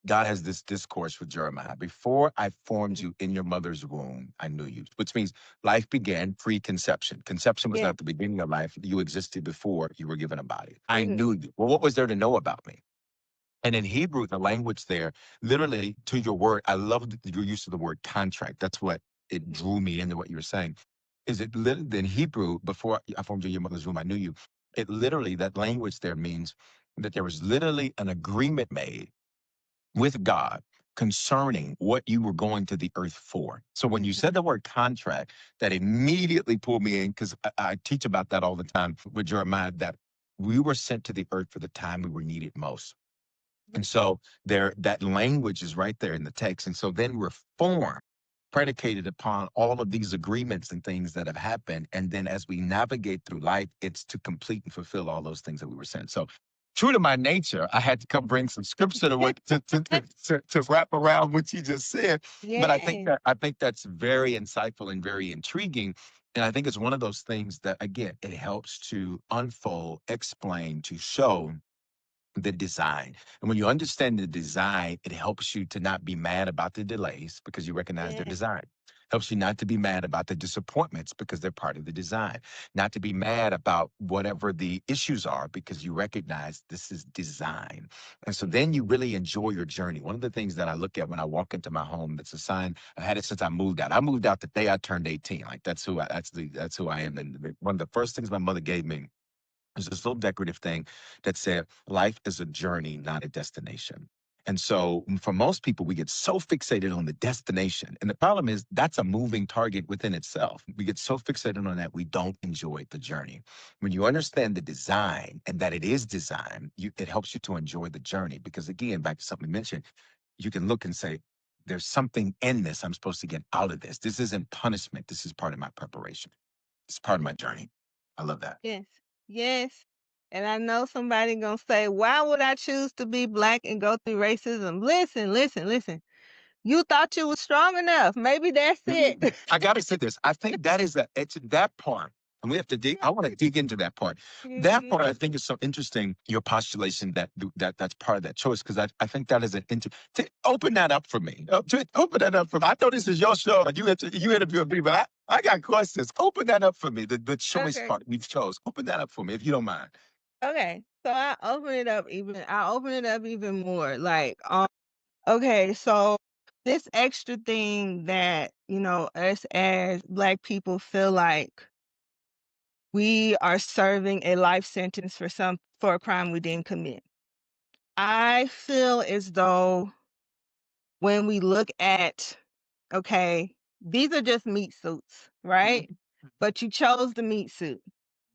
God has this discourse with Jeremiah. Before I formed you in your mother's womb, I knew you, which means life began pre-conception. Conception was Yeah. not the beginning of life. You existed before you were given a body. I Mhm. knew you. Well, what was there to know about me? And in Hebrew, the language there, literally to your word, I love your use of the word contract. That's what it drew me into what you were saying. Is it literally in Hebrew, before I formed you in your mother's womb, I knew you. It literally, that language there means that there was literally an agreement made with God concerning what you were going to the earth for. So when you said the word contract, that immediately pulled me in, because I teach about that all the time with Jeremiah, that we were sent to the earth for the time we were needed most. And so there, that language is right there in the text. And so then we're formed, predicated upon all of these agreements and things that have happened. And then as we navigate through life, it's to complete and fulfill all those things that we were sent. So true to my nature, I had to come bring some scripture to what to wrap around what you just said. But Yeah. I think that's very insightful and very intriguing. And I think it's one of those things that, again, it helps to unfold, explain, to show the design. And when you understand the design, it helps you to not be mad about the delays because you recognize their Yeah. design. Helps you not to be mad about the disappointments because they're part of the design. Not to be mad about whatever the issues are because you recognize this is design. And so then you really enjoy your journey. One of the things that I look at when I walk into my home, that's a sign. I had it since I moved out. I moved out the day I turned 18. Like that's who I am. And one of the first things my mother gave me, there's this little decorative thing that said, life is a journey, not a destination. And so for most people, we get so fixated on the destination. And the problem is that's a moving target within itself. We get so fixated on that, we don't enjoy the journey. When you understand the design and that it is design, it helps you to enjoy the journey. Because again, back to something you mentioned, you can look and say, there's something in this I'm supposed to get out of this. This isn't punishment. This is part of my preparation. It's part of my journey. I love that. Yes. Yes. And I know somebody gonna say, why would I choose to be black and go through racism? Listen, listen, listen. You thought you was strong enough. Maybe that's it. I gotta say this. I think that is it's that part. And we have to dig. I want to dig into that part. That Mhm. part I think is so interesting. Your postulation that's part of that choice, because I think that is an to open that up for me. Open that up for me. I know this is your show and you interview me, but I got questions. Open that up for me. The choice Okay. part we've chose. Open that up for me if you don't mind. Okay. So I open it up even more. Like, okay, so this extra thing that, us as black people feel like we are serving a life sentence for a crime we didn't commit. I feel as though when we look at, okay, these are just meat suits, right? But you chose the meat suit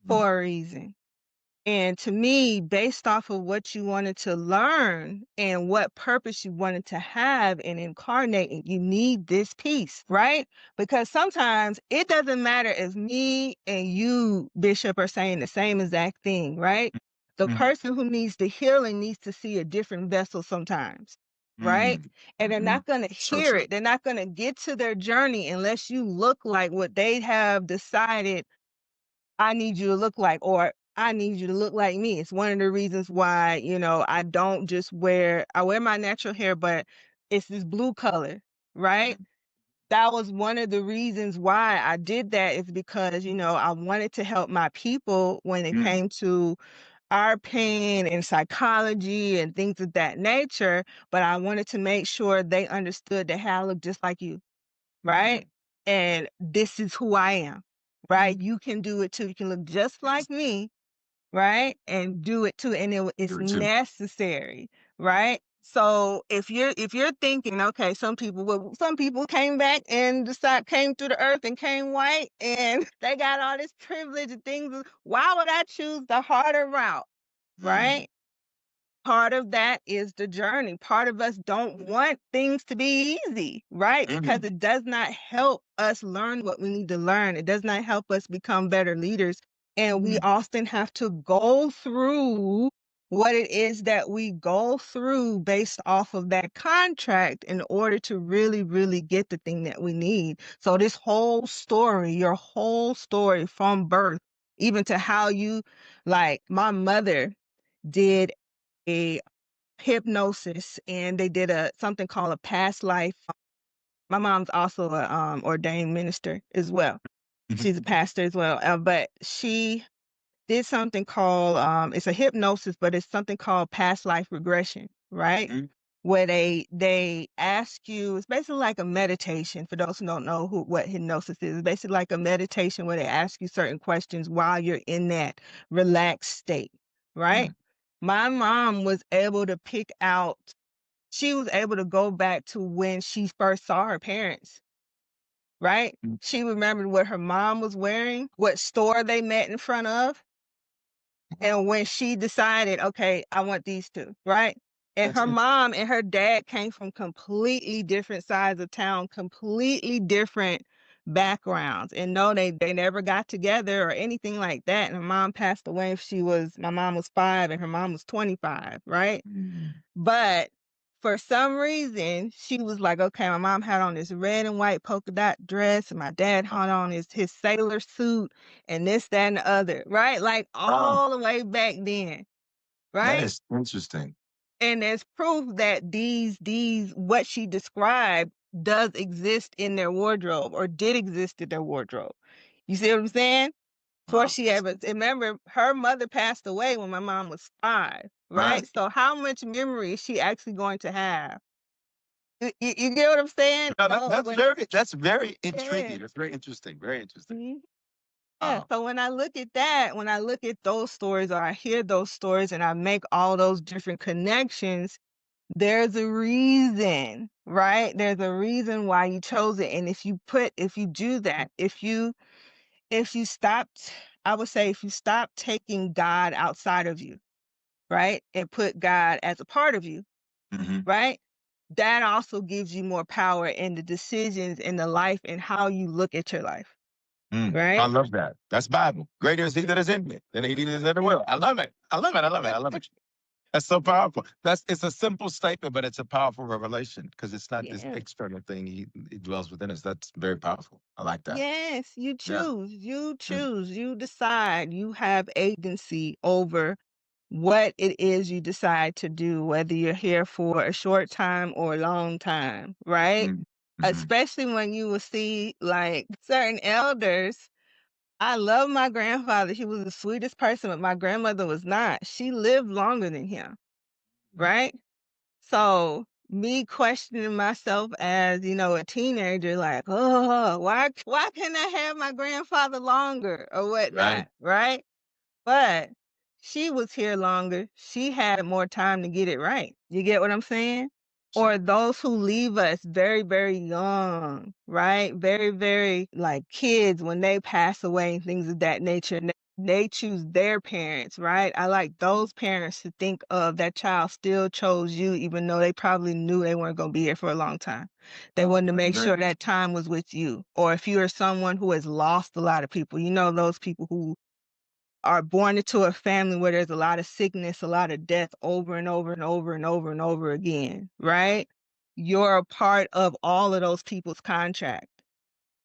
Mhm. for a reason. And to me, based off of what you wanted to learn and what purpose you wanted to have in incarnating, you need this piece, right? Because sometimes it doesn't matter if me and you, Bishop, are saying the same exact thing, right? The Mhm. person who needs the healing needs to see a different vessel sometimes, right? Mhm. And they're Mhm. not going to So hear true. it. They're not going to get to their journey unless you look like what they have decided I need you to look like, or I need you to look like me. It's one of the reasons why, I don't just I wear my natural hair, but it's this blue color, right? That was one of the reasons why I did that, is because, I wanted to help my people when it Mhm. came to our pain and psychology and things of that nature, but I wanted to make sure they understood that, hey, I look just like you, right? And this is who I am, right? You can do it too. You can look just like me, right? And do it too. And it's Do it too. necessary, right? So if you're thinking, okay, some people came back and came through the earth and came white and they got all this privilege and things. Why would I choose the harder route? Right? Part of that is the journey. Part of us don't want things to be easy, right? Because it does not help us learn what we need to learn. It does not help us become better leaders. And we often have to go through what it is that we go through based off of that contract in order to really, really get the thing that we need. So this whole story, your whole story from birth, even to how you, like my mother did a hypnosis, and they did something called a past life. My mom's also a ordained minister as well. She's a pastor as well, but she did something called it's a hypnosis, but it's something called past life regression, right? Where they ask you, it's basically like a meditation. For those who don't know what hypnosis is, it's basically like a meditation where they ask you certain questions while you're in that relaxed state, right? My mom was able to pick out, she was able to go back to when she first saw her parents, right? She remembered what her mom was wearing, what store they met in front of, and when she decided, okay, I want these two, right? And her mom and her dad came from completely different sides of town, completely different backgrounds. And no, they never got together or anything like that. And her mom passed away. My mom was 5 and her mom was 25, right? But for some reason, she was like, okay, my mom had on this red and white polka dot dress, and my dad had on his sailor suit, and this, that, and the other, right? Like all the way back then, That right? is interesting. And there's proof that these what she described does exist in their wardrobe or did exist in their wardrobe. You see what I'm saying? Before she ever, remember, her mother passed away when my mom was 5, right? So how much memory is she actually going to have? You get what I'm saying? No, So that's very yeah. intriguing. That's very interesting. Very interesting. Mhm. Yeah. So when I look at that, when I look at those stories or I hear those stories and I make all those different connections, there's a reason, right? There's a reason why you chose it. And if you do that, if you stopped, I would say if you stop taking God outside of you, right? And put God as a part of you, right? That also gives you more power in the decisions in the life and how you look at your life, I right? love that. That's Bible. Greater is he that is in me than he that is in the world. I love it. I love it. I love it. I love it. That's so powerful. It's a simple statement, but it's a powerful revelation because it's not this Yeah. external thing. He dwells within us. That's very powerful. I like that. Yes, you Yeah. choose. You Mm. choose. You decide. You have agency over what it is you decide to do, whether you're here for a short time or a long time, right? Especially when you will see like certain elders. I love my grandfather. He was the sweetest person, but my grandmother was not. She lived longer than him, right? So me questioning myself as, a teenager, like, oh, why can't I have my grandfather longer or whatnot, right? But she was here longer. She had more time to get it right. You get what I'm saying? Or those who leave us very, very young, right? Very, very like kids when they pass away and things of that nature. And they choose their parents, right? I like those parents to think of that child still chose you, even though they probably knew they weren't going to be here for a long time. They wanted to make sure that time was with you. Or if you are someone who has lost a lot of people, those people who are born into a family where there's a lot of sickness, a lot of death over and over and over and over and over again, right? You're a part of all of those people's contract,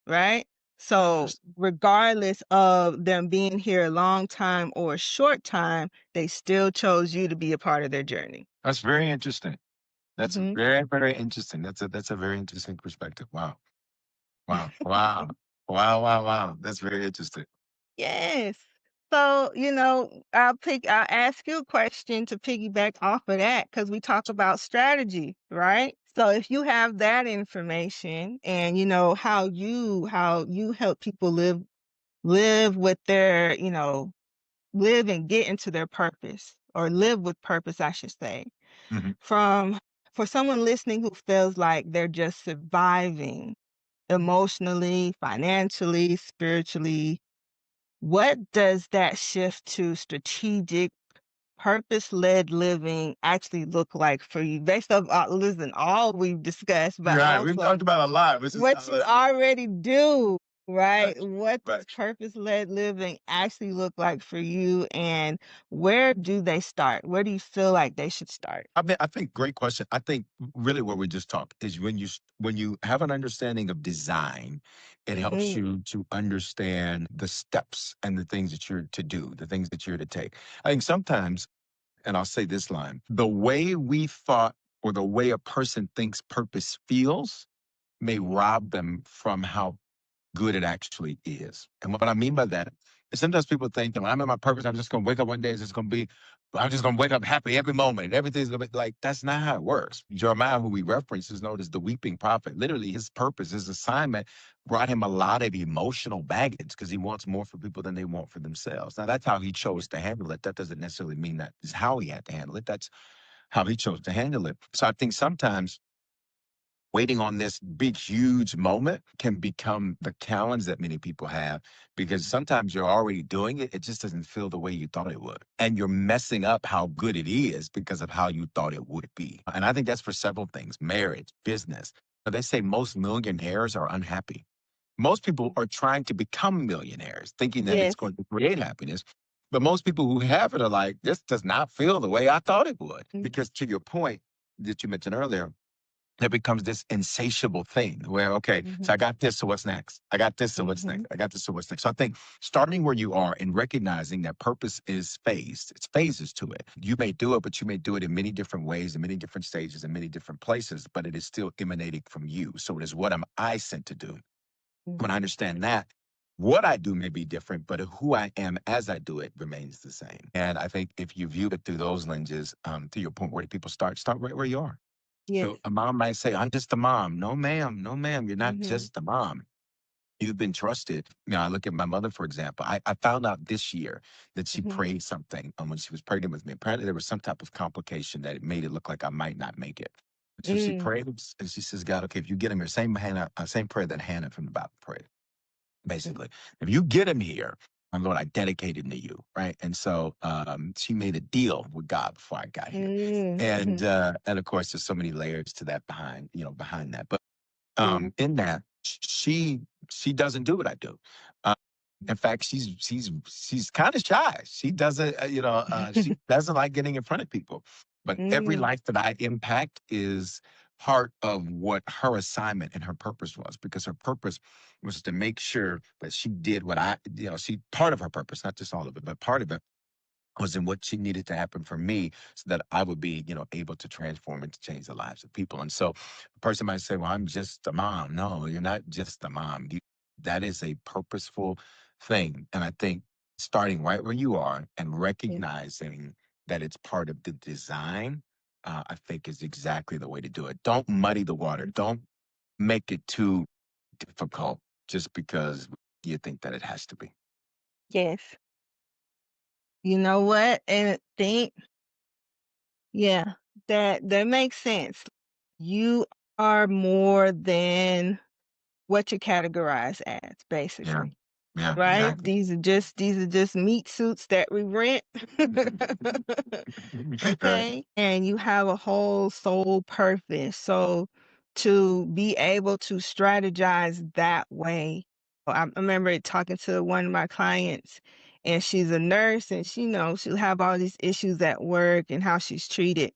right? So regardless of them being here a long time or a short time, they still chose you to be a part of their journey. That's very interesting. That's Mhm. very, very interesting. That's a very interesting perspective. Wow. Wow. Wow. Wow. Wow. Wow. That's very interesting. Yes. So, I'll ask you a question to piggyback off of that because we talk about strategy, right? So if you have that information and you know how you help people live with their, live and get into their purpose or live with purpose, I should say. Mhm. From for someone listening who feels like they're just surviving emotionally, financially, spiritually, what does that shift to strategic, purpose-led living actually look like for you? Based off, listen, all we've discussed, but Right, we've also talked about a lot, which is what you already do, right? right, What does right. purpose-led living actually look like for you, and where do they start? Where do you feel like they should start? I think great question. I think really what we just talked is when you have an understanding of design, it helps Mm, you to understand the steps and the things that you're to do, the things that you're to take. I think sometimes, and I'll say this line, the way we thought or the way a person thinks purpose feels may rob them from how good it actually is. And what I mean by that is sometimes people think that when I'm in my purpose, I'm just going to wake up one day, it's just going to be, I'm just going to wake up happy every moment. Everything's going to be like, that's not how it works. Jeremiah, who we reference, is known as the weeping prophet. Literally, his purpose, his assignment brought him a lot of emotional baggage because he wants more for people than they want for themselves. Now, that's how he chose to handle it. That doesn't necessarily mean that is how he had to handle it. That's how he chose to handle it. So I think sometimes waiting on this big, huge moment can become the challenge that many people have because sometimes you're already doing it. It just doesn't feel the way you thought it would. And you're messing up how good it is because of how you thought it would be. And I think that's for several things: marriage, business. They say most millionaires are unhappy. Most people are trying to become millionaires, thinking that it's yes. going to create happiness. But most people who have it are like, this does not feel the way I thought it would. Mm, Because to your point that you mentioned earlier, there becomes this insatiable thing where, okay, so mhm, I got this, so what's next? I got this, so what's next? mhm, I got this, so what's next? So I think starting where you are and recognizing that purpose is phased, it's phases to it. You may do it, but you may do it in many different ways, in many different stages, in many different places, but it is still emanating from you. So it is, what am I sent to do? mm, When I understand that, what I do may be different, but who I am as I do it remains the same. And I think if you view it through those lenses, to your point, where do people start? Start right where you are. yes. So a mom might say, I'm just a mom. No, ma'am. No, ma'am. You're not Mhm, just a mom. You've been trusted. I look at my mother, for example. I found out this year that she mhm, prayed something when she was pregnant with me. Apparently, there was some type of complication that it made it look like I might not make it. So she mm, prayed and she says, God, okay, if you get him here, same prayer that Hannah from the Bible prayed, mm, basically. If you get him here, my Lord, I dedicate him to you, right? And so she made a deal with God before I got here. mm, mhm, And of course, there's so many layers to that behind that. But mm, in that she doesn't do what I do. Uh, in fact, she's kind of shy. She doesn't, she doesn't like getting in front of people. But every mm, life that I impact is part of what her assignment and her purpose was, because her purpose was to make sure that she did what she part of her purpose, not just all of it, but part of it was in what she needed to happen for me so that I would be, able to transform and to change the lives of people. And so a person might say, well, I'm just a mom. No, you're not just a mom. That is a purposeful thing. And I think starting right where you are and yes, recognizing that it's part of the design, I think is exactly the way to do it. Don't muddy the water. Don't make it too difficult just because you think that it has to be. yes. You know what? And think, yeah, that makes sense. You are more than what you categorize as, Yeah. basically. Yeah, Right? exactly. These are just meat suits that we rent. Right. Okay? And you have a whole soul purpose. So to be able to strategize that way. I remember talking to one of my clients, and she's a nurse, and she knows she'll have all these issues at work and how she's treated.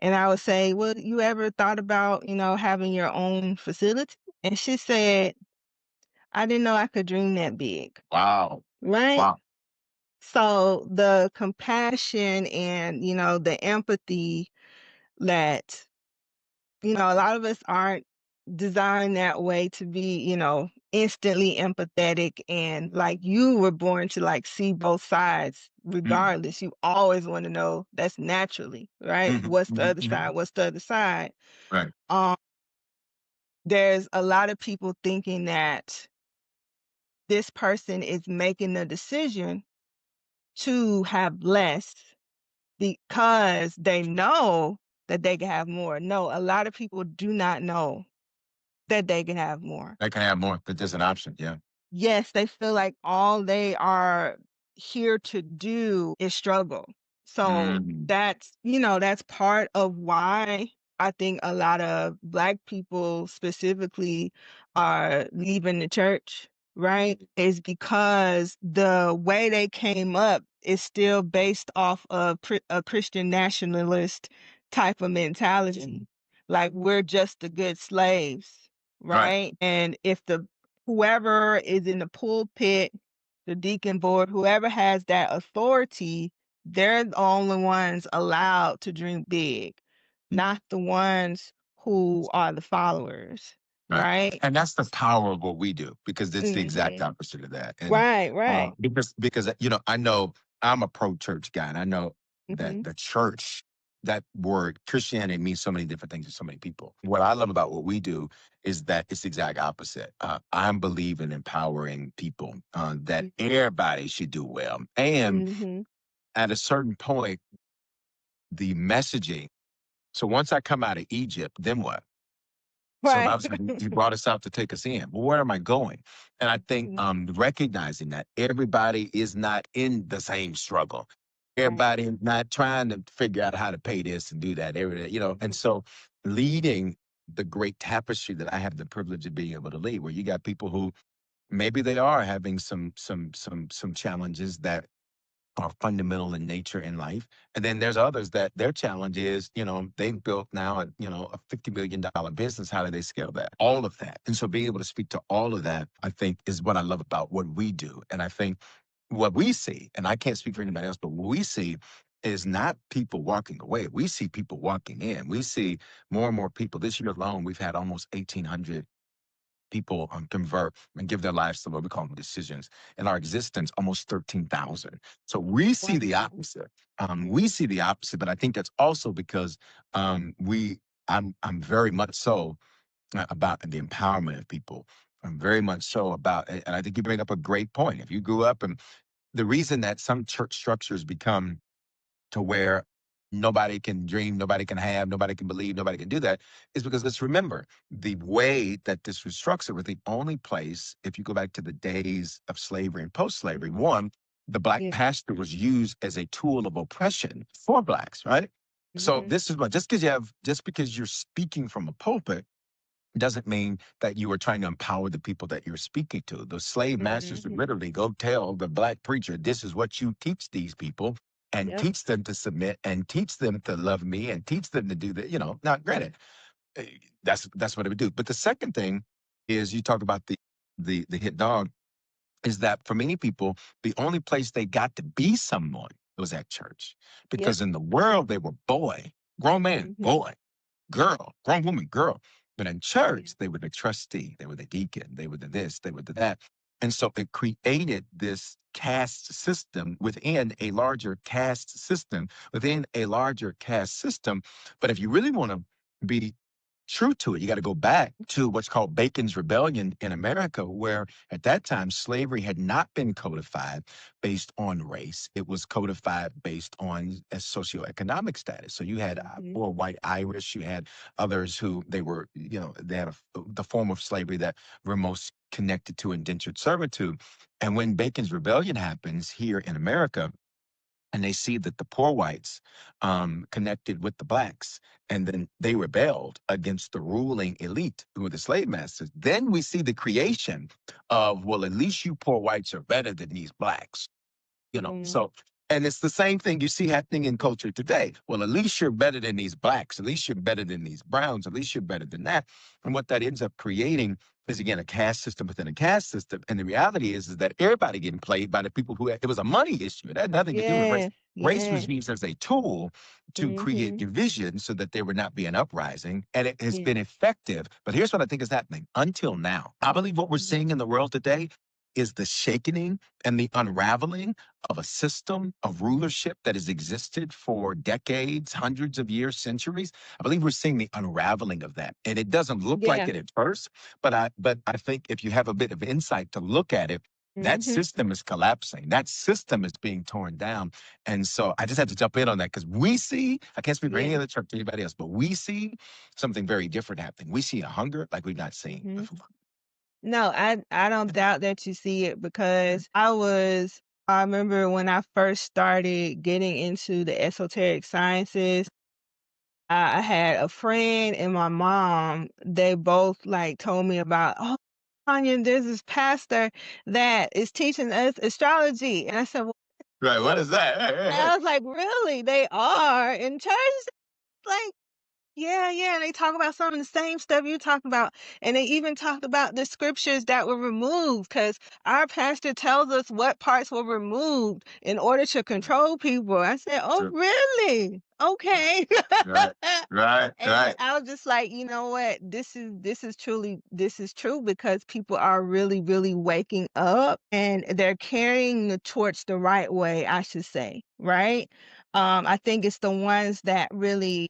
And I would say, well, you ever thought about, having your own facility? And she said, I didn't know I could dream that big. Wow. Right? Wow. So the compassion and, the empathy that, a lot of us aren't. designed that way to be, instantly empathetic, and like you were born to like see both sides Mm, regardless. You always want to know, that's naturally, right? mhm, What's the mhm, other mhm. side? What's the other side? Right. Um, there's a lot of people thinking that this person is making the decision to have less because they know that they can have more. No, a lot of people do not know that they can have more. I can have more, but there's an option. Yeah. Yes, they feel like all they are here to do is struggle. So Mm, that's part of why I think a lot of Black people specifically are leaving the church, right? Is because the way they came up is still based off of a Christian nationalist type of mentality. Like, we're just the good slaves, right. right? And if the whoever is in the pulpit, the deacon board, whoever has that authority, they're the only ones allowed to dream big, not the ones who are the followers, Right. right? And that's the power of what we do, because it's the exact Mhm. opposite of that. And Right, right. because I know I'm a pro church guy, and I know that Mhm. the church, that word Christianity, means so many different things to so many people. What I love about what we do is that it's the exact opposite. I believe in empowering people, that Mhm. everybody should do well. And Mhm. at a certain point, the messaging. So once I come out of Egypt, then what? So Right. obviously he brought us out to take us in. Well, where am I going? And I think Mhm. recognizing that everybody is not in the same struggle. Right. Everybody is not trying to figure out how to pay this and do that. And Mhm. so leading the great tapestry that I have the privilege of being able to lead, where you got people who maybe they are having some challenges that are fundamental in nature in life. And then there's others that their challenge is, they've built now a $50 million business. How do they scale that? All of that. And so being able to speak to all of that, I think, is what I love about what we do. And I think what we see, and I can't speak for anybody else, but what we see is not people walking away. We see people walking in. We see more and more people. This year alone, we've had almost 1,800 people convert and give their lives to what we call them decisions. In our existence, almost 13,000. So we see the Wow. opposite. We Mhm. see the opposite, but I think that's also because I'm very much so about the empowerment of people. I'm very much so about, and I think you bring up a great point. If you grew up, and the reason that some church structures become to where nobody can dream, nobody can have, nobody can believe, nobody can do that, is because, let's remember, the way that this was structured was the only place. If you go back to the days of slavery and post-slavery, one, the black Yeah. pastor was used as a tool of oppression for blacks, right? So Mhm. this is what, just because you're speaking from a pulpit doesn't mean that you are trying to empower the people that you're speaking to. The slave masters would Mhm. literally go tell the black preacher, this is what you teach these people, and Yep. teach them to submit, and teach them to love me, and teach them to do that. Now granted, that's what it would do. But the second thing is, you talk about the hit dog, is that for many people, the only place they got to be someone was at church. Yep. Because in the world, they were boy, grown man, Mhm. boy, girl, grown woman, girl. But in Yeah. church, they were the trustee, they were the deacon, they were the this, they were the that. And so it created this caste system within a larger caste system, within a larger caste system. But if you really want to be true to it, you got to go back to what's called Bacon's Rebellion in America, where at that time slavery had not been codified based on race. It was codified based on a socioeconomic status. So you had Mhm. poor white Irish, you had others who they had the form of slavery that were most connected to indentured servitude. And when Bacon's Rebellion happens here in America, and they see that the poor whites connected with the blacks, and then they rebelled against the ruling elite who were the slave masters. Then we see the creation of, well, at least you poor whites are better than these blacks. Mhm. So, and it's the same thing you see happening in culture today. Well, at least you're better than these blacks, at least you're better than these browns, at least you're better than that. And what that ends up creating is, again, a caste system within a caste system. And the reality is that everybody getting played by the people who it was a money issue. It had nothing to do with Yeah. race. Race was Yes. used as a tool to create Mm-hmm. division so that there would not be an uprising. And it has Yeah. been effective. But here's what I think is happening until now. I believe what we're seeing in the world today is the shaking and the unraveling of a system of rulership that has existed for decades, hundreds of years, centuries. I believe we're seeing the unraveling of that. And it doesn't look like Yeah. it at first, but I think if you have a bit of insight to look at it, that Mm-hmm. system is collapsing. That system is being torn down. And so I just had to jump in on that because we see, I can't speak for any Yeah. other church or anybody else, but we see something very different happening. We see a hunger like we've not seen Mm-hmm. before. No, I don't doubt that you see it because I remember when I first started getting into the esoteric sciences, I had a friend and my mom, they both like told me about, oh, Tanya, there's this pastor that is teaching us astrology. And I said, well, Right. What is that? I was like, really? They are in church? Like, yeah, yeah, and they talk about some of the same stuff you talk about, and they even talked about the scriptures that were removed, because our pastor tells us what parts were removed in order to control people. I said, "Oh, True. really? Okay." Right. Right. And Right. I was just like, you know what? This is true because people are really, really waking up and they're carrying the torch the right way, I should say, right? I think it's the ones that really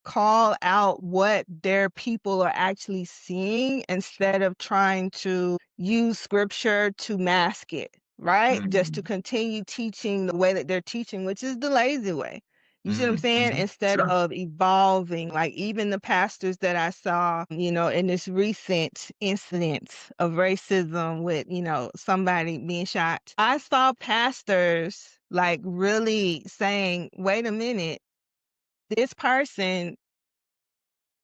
call out what their people are actually seeing instead of trying to use scripture to mask it, right? Just to Mhm. continue teaching the way that they're teaching, which is the lazy way. You see what I'm Mhm. saying? Mhm. Instead Sure. of evolving, like even the pastors that I saw, in this recent incident of racism with, somebody being shot, I saw pastors like really saying, wait a minute, this person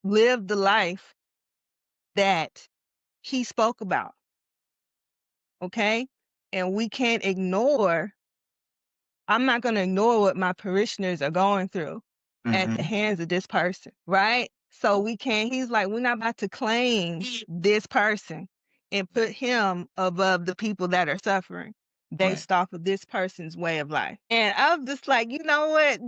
lived the life that he spoke about, okay? And we can't ignore I'm not gonna ignore what my parishioners are going through at the Mhm. hands of this person, right? So we can't he's like, we're not about to claim this person and put him above the people that are suffering Right. based off of this person's way of life. And I'm just like, you know what?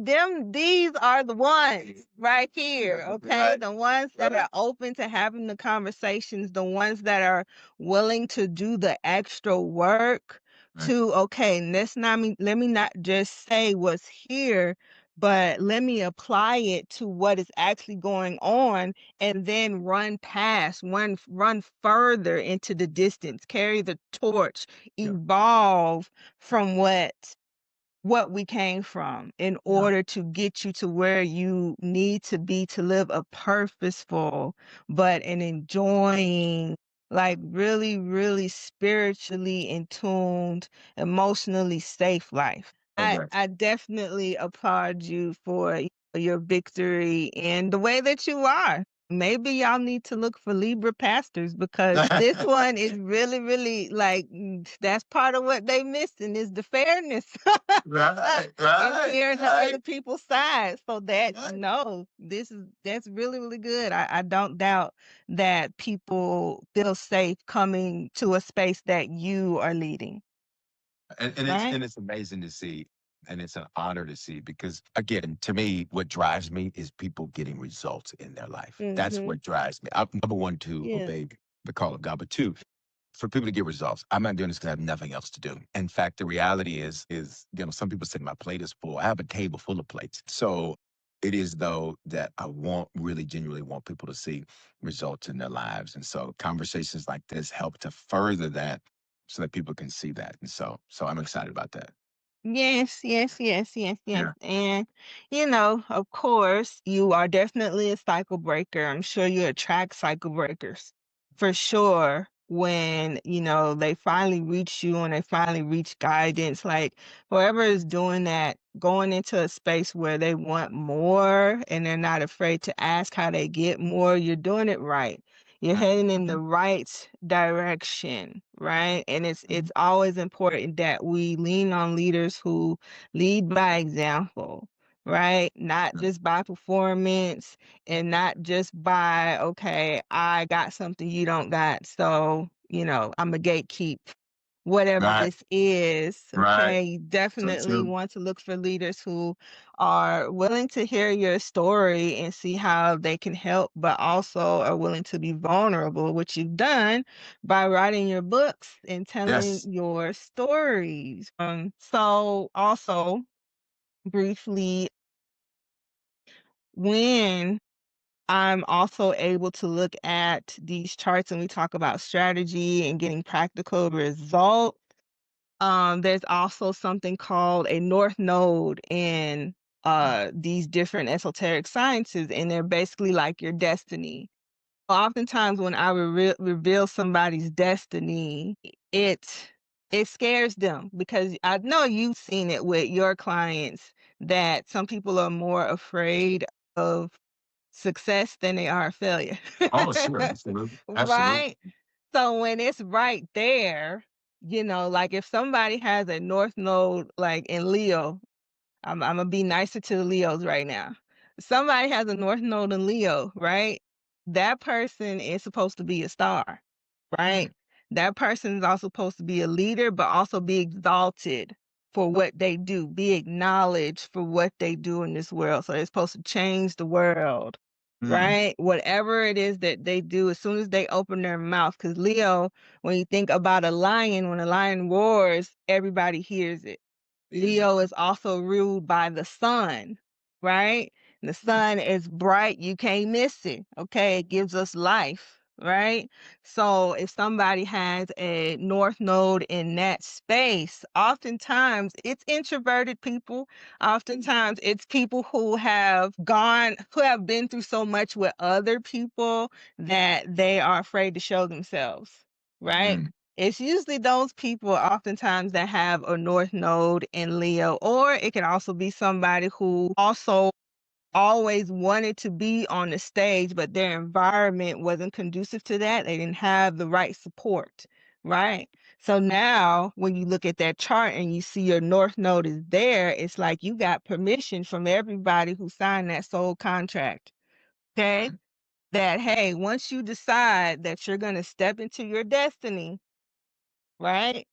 These are the ones right here, okay? Right. The ones that Right. are open to having the conversations, the ones that are willing to do the extra work Right. to okay, let me not just say what's here, but let me apply it to what is actually going on and then run further into the distance, carry the torch, Yeah. evolve from what we came from in Yeah. order to get you to where you need to be to live a purposeful but an enjoying, like really, really spiritually in tuned, emotionally safe life. Okay. I definitely applaud you for your victory and the way that you are. Maybe y'all need to look for Libra pastors because this one is really, really like that's part of what they missing is the fairness Right. and Right. hearing the Right. other people's side. So that Right. no, that's really, really good. I don't doubt that people feel safe coming to a space that you are leading, And it's right? and it's amazing to see, and it's an honor to see because again, to me, what drives me is people getting results in their life. That's Mm-hmm. what drives me. I'm number one to Yeah. obey the call of God, but two, for people to get results. I'm not doing this because I have nothing else to do. In fact, the reality is some people say my plate is full. I have a table full of plates. So it is though that I want really genuinely want people to see results in their lives. And so conversations like this help to further that so that people can see that. And so I'm excited about that. Yes, yes, yes, yes, yes. Yeah. And, of course, you are definitely a cycle breaker. I'm sure you attract cycle breakers for sure when, they finally reach you and they finally reach guidance. Like, whoever is doing that, going into a space where they want more and they're not afraid to ask how they get more, you're doing it right. You're heading in the right direction, right? And it's always important that we lean on leaders who lead by example, right? Not just by performance and not just by, okay, I got something you don't got. So, I'm a gatekeep. whatever Right. this is. Right. Okay. You So definitely true. want to look for leaders who are willing to hear your story and see how they can help, but also are willing to be vulnerable, which you've done by writing your books and telling Yes. your stories. So also briefly, when I'm also able to look at these charts and we talk about strategy and getting practical results. There's also something called a North Node in these different esoteric sciences, and they're basically like your destiny. Oftentimes, when I reveal somebody's destiny, it it scares them because I know you've seen it with your clients that some people are more afraid of success than they are failure. Oh, sure. Absolutely. Absolutely. Right? So when it's right there, like if somebody has a North Node like in Leo, I'm gonna be nicer to the Leos right now. Somebody has a North Node in Leo, right? That person is supposed to be a star, right? That person is also supposed to be a leader, but also be exalted for what they do, be acknowledged for what they do in this world. So they're supposed to change the world, Mm. right? Whatever it is that they do, as soon as they open their mouth, because Leo, when you think about a lion, when a lion roars, everybody hears it. Leo is also ruled by the sun, right? The sun is bright, you can't miss it. Okay, it gives us life, right? So if somebody has a North Node in that space, oftentimes it's introverted people. Oftentimes it's people who have been through so much with other people that they are afraid to show themselves, right? Mm. It's usually those people oftentimes that have a North Node in Leo, or it can also be somebody who also always wanted to be on the stage, but their environment wasn't conducive to that. They didn't have the right support, right? So now when you look at that chart and you see your North Node is there, it's like you got permission from everybody who signed that soul contract. Okay. That, hey, once you decide that you're going to step into your destiny, right?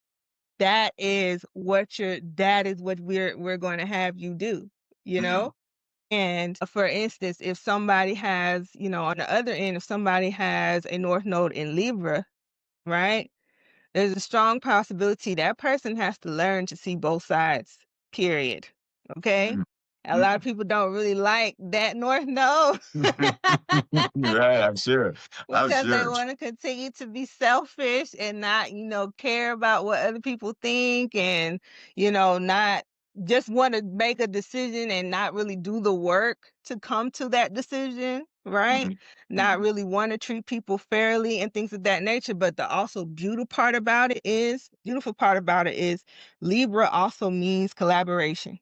That is what we're going to have you do, you know? And for instance, if somebody has, on the other end, if somebody has a North Node in Libra, right? There's a strong possibility that person has to learn to see both sides, period. Okay? Mm. A lot of people don't really like that North Node. Right. I'm sure. I'm Because they sure. want to continue to be selfish and not, care about what other people think and, not just want to make a decision and not really do the work to come to that decision, right? Mhm. Not really want to treat people fairly and things of that nature. But the also beautiful part about it is Libra also means collaboration,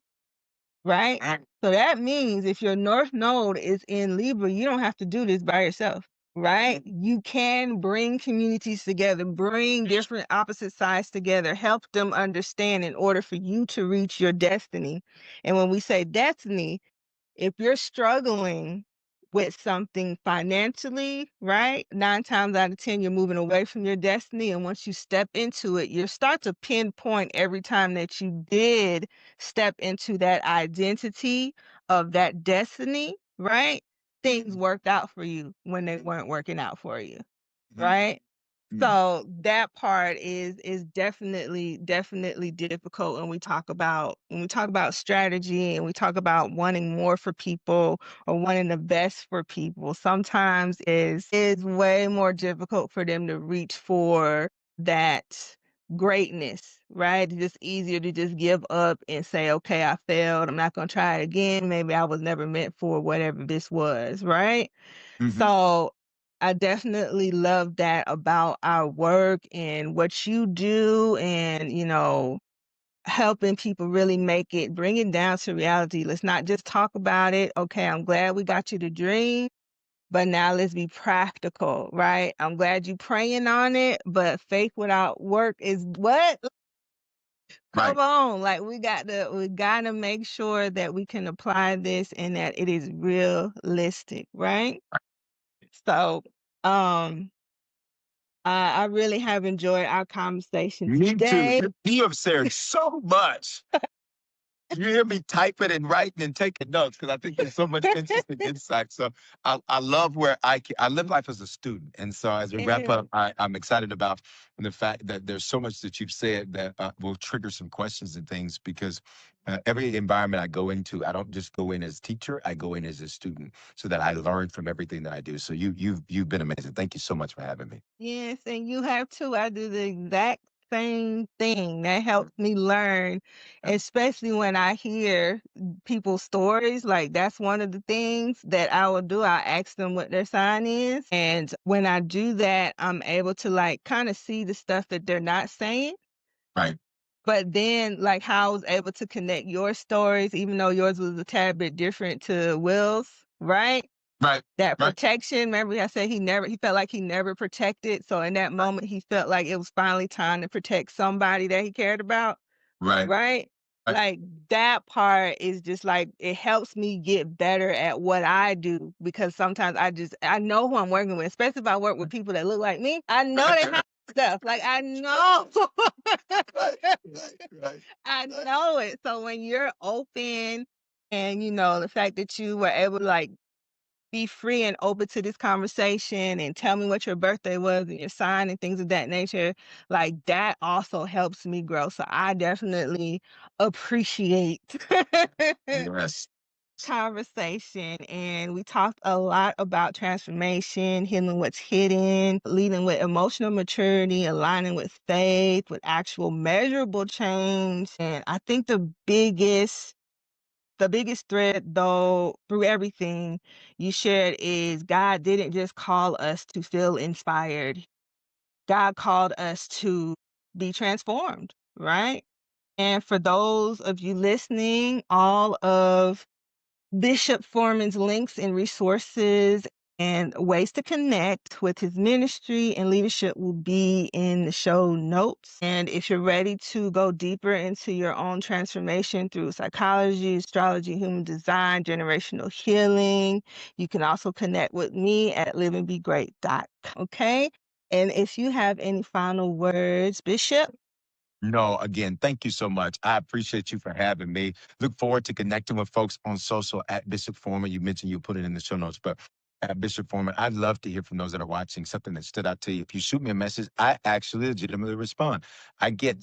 right? Mm. So that means if your North Node is in Libra, you don't have to do this by yourself, right? You can bring communities together, bring different opposite sides together, help them understand in order for you to reach your destiny. And when we say destiny, if you're struggling with something financially, right? 9 times out of 10, you're moving away from your destiny. And once you step into it, you start to pinpoint every time that you did step into that identity of that destiny, right? Things worked out for you when they weren't working out for you, right? Mm. So that part is definitely difficult when we talk about strategy and we talk about wanting more for people or wanting the best for people. Sometimes is way more difficult for them to reach for that greatness, right? It's just easier to just give up and say, okay, I failed. I'm not gonna try it again. Maybe I was never meant for whatever this was, right? Mhm. So I definitely love that about our work and what you do and, helping people really bring it down to reality. Let's not just talk about it. Okay, I'm glad we got you to dream, but now let's be practical, right? I'm glad you praying on it, but faith without work is what? Right. Come on. Like we gotta make sure that we can apply this and that it is realistic, right? So, um I really have enjoyed our conversation Me too. today. You have shared so much. You hear me typing and writing and taking notes because I think there's so much interesting insight. So I love where I live life as a student, and so as we wrap Yeah. up, I'm excited about the fact that there's so much that you've said that will trigger some questions and things because every environment I go into, I don't just go in as teacher, I go in as a student so that I learn from everything that I do. So you've been amazing. Thank you so much for having me. Yes, and you have too. I do the exact same thing. That helps me learn, especially when I hear people's stories. Like that's one of the things that I will do. I'll ask them what their sign is. And when I do that, I'm able to like kind of see the stuff that they're not saying. Right. But then, like how I was able to connect your stories, even though yours was a tad bit different to Will's, right? Right. That Right. protection, remember I said he felt like he never protected, so in that moment, he felt like it was finally time to protect somebody that he cared about, Right. right? Right. Like, that part is just, like it helps me get better at what I do because sometimes I know who I'm working with, especially if I work with people that look like me. I know they have stuff, like, I know. Right. I know it, so when you're open and, the fact that you were able to, like, be free and open to this conversation and tell me what your birthday was and your sign and things of that nature, like that also helps me grow. So I definitely appreciate Yes. conversation. And we talked a lot about transformation, healing what's hidden, leading with emotional maturity, aligning with faith, with actual measurable change. And I think the biggest thread, though, through everything you shared is God didn't just call us to feel inspired. God called us to be transformed, right? And for those of you listening, all of Bishop Foreman's links and resources and ways to connect with his ministry and leadership will be in the show notes. And if you're ready to go deeper into your own transformation through psychology, astrology, human design, generational healing, you can also connect with me at liveandbegreat.com. Okay. And if you have any final words, Bishop? No, again, thank you so much. I appreciate you for having me. Look forward to connecting with folks on social at Bishop Foreman. You mentioned you put it in the show notes, but at Bishop Foreman, I'd love to hear from those that are watching something that stood out to you. If you shoot me a message, I actually legitimately respond. I get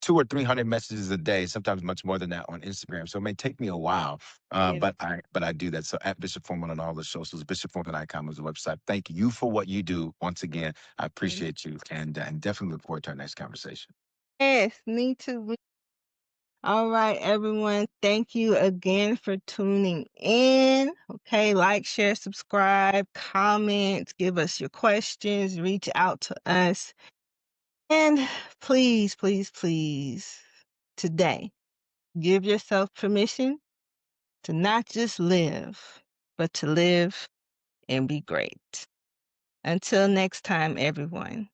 200 or 300 messages a day, sometimes much more than that on Instagram. So it may take me a while, Yes. but I do that. So at Bishop Foreman on all the socials, bishopforeman.com is the website. Thank you for what you do. Once again, I appreciate you and definitely look forward to our next conversation. Yes, me too. All right, everyone. Thank you again for tuning in. Okay, like, share, subscribe, comment, give us your questions, reach out to us. And please, please, please, today, give yourself permission to not just live, but to live and be great. Until next time, everyone.